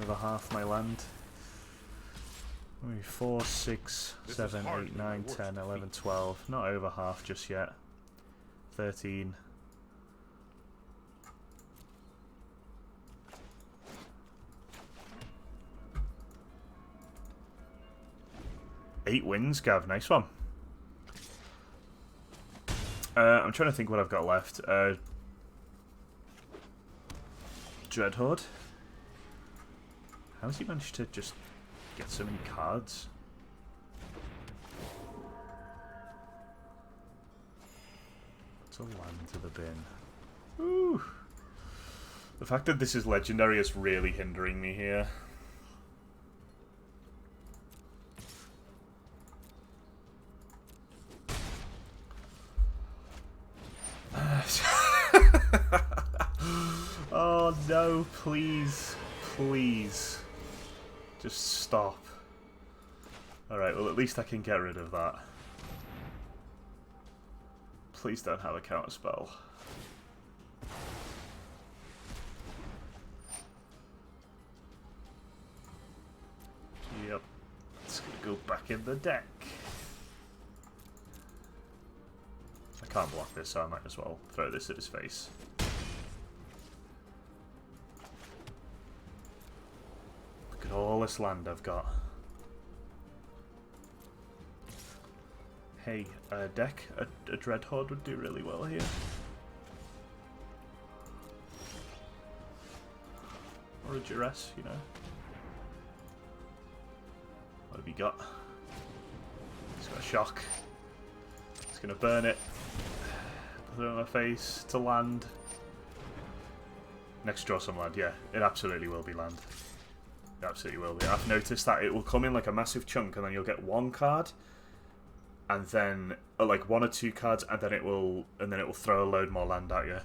Speaker 1: over half my land. 4, 6, 7, 8, 9, 10, 11, 12. Not over half just yet. 13. Eight wins, Gav. Nice one. I'm trying to think what I've got left. Dreadhorde. How's he managed to just get so many cards? It's a land to the bin. Ooh. The fact that this is legendary is really hindering me here. Oh no, please. Please. Just stop. Alright, well at least I can get rid of that. Please don't have a counterspell. Yep. It's gonna go back in the deck. I can't block this, so I might as well throw this at his face. Look at all this land I've got. hey, a deck, a Dreadhorde would do really well here. Or a Duress, you know. What have you got? He's got a shock. He's gonna burn it. Put it on my face to land. Next draw some land, yeah. It absolutely will be land. It absolutely will be. I've noticed that it will come in like a massive chunk and then you'll get one card and then like 1 or 2 cards and then it will throw a load more land at you.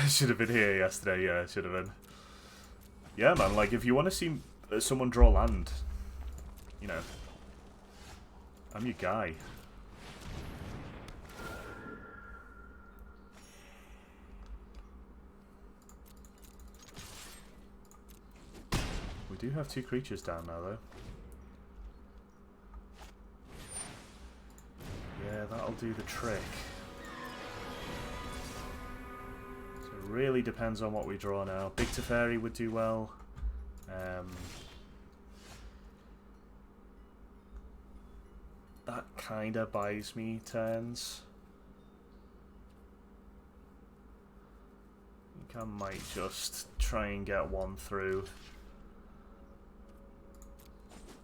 Speaker 1: Should have been here yesterday, yeah, should have been. Yeah, man, like, if you want to see someone draw land, you know, I'm your guy. We do have 2 creatures down now, though. Yeah, that'll do the trick. It really depends on what we draw now. Big Teferi would do well. That kind of buys me turns. I think I might just try and get one through.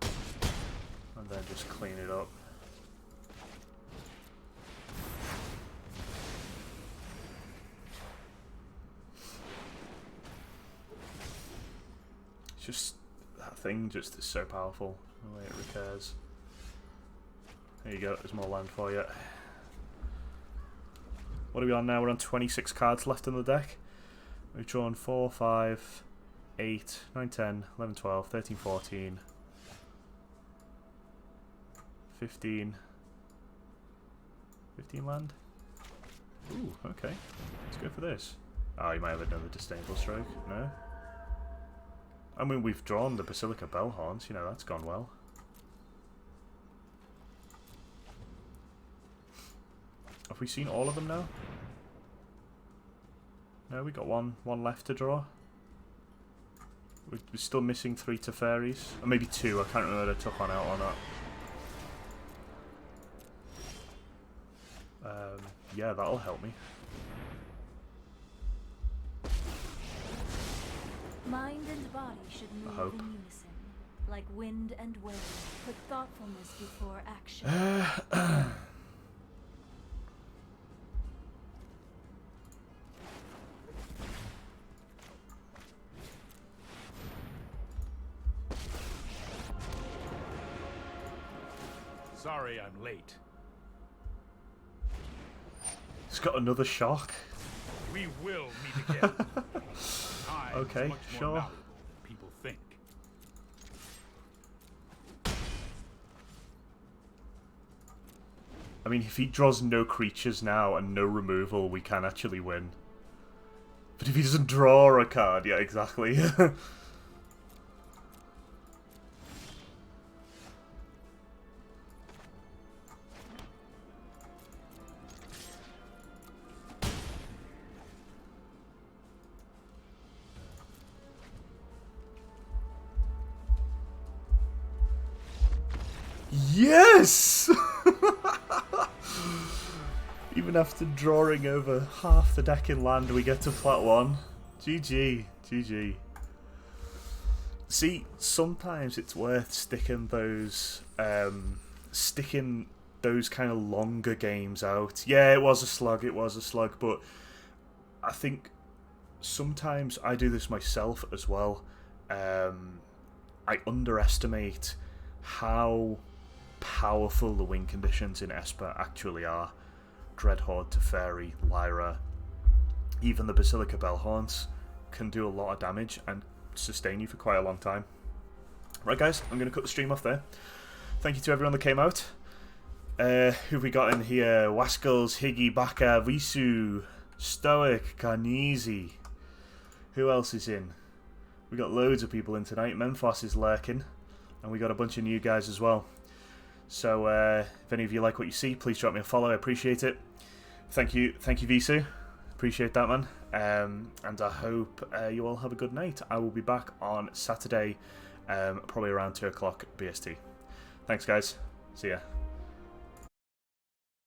Speaker 1: And then just clean it up. Just that thing just is so powerful the way it recurs. There you go, there's more land for you. What are we on now? We're on 26 cards left in the deck. We've drawn 4, 5, 8, 9, 10, 11, 12, 13, 14, 15. 15 land? Ooh, okay. Let's go for this. Oh, you might have another Disdainful Stroke. No? I mean, we've drawn the Basilica Bellhorns, you know, that's gone well. Have we seen all of them now? No, we got one left to draw. We're still missing 3 Teferis. Or maybe 2, I can't remember whether I took one out or not. Yeah, that'll help me.
Speaker 3: Mind and body should move
Speaker 1: hope.
Speaker 3: in unison, like wind and wave. Put thoughtfulness before action.
Speaker 2: Sorry I'm late.
Speaker 1: It's got another shock.
Speaker 2: We will meet again. Time
Speaker 1: Okay,
Speaker 2: is much more
Speaker 1: sure.
Speaker 2: valuable than people think.
Speaker 1: I mean, if he draws no creatures now and no removal, we can actually win. But if he doesn't draw a card, yeah, exactly. Yes! Even after drawing over half the deck in land, we get to flat 1. GG. GG. See, sometimes it's worth sticking those kind of longer games out. Yeah, it was a slug, but I think sometimes I do this myself as well. I underestimate how powerful the win conditions in Esper actually are. Dreadhorde, Teferi, Lyra, even the Basilica Bellhorns can do a lot of damage and sustain you for quite a long time. Right guys, I'm going to cut the stream off there. Thank you to everyone that came out. Who've we got in here? Waskels, Higgy, Baka, Visu, Stoic, Carnezy. Who else is in? We got loads of people in tonight. Memphis is lurking. And we got a bunch of new guys as well. So if any of you like what you see, please drop me a follow. I appreciate it. Thank you Visu. Appreciate that, man. and I hope you all have a good night. I will be back on Saturday, probably around 2 o'clock BST. Thanks, guys. See ya.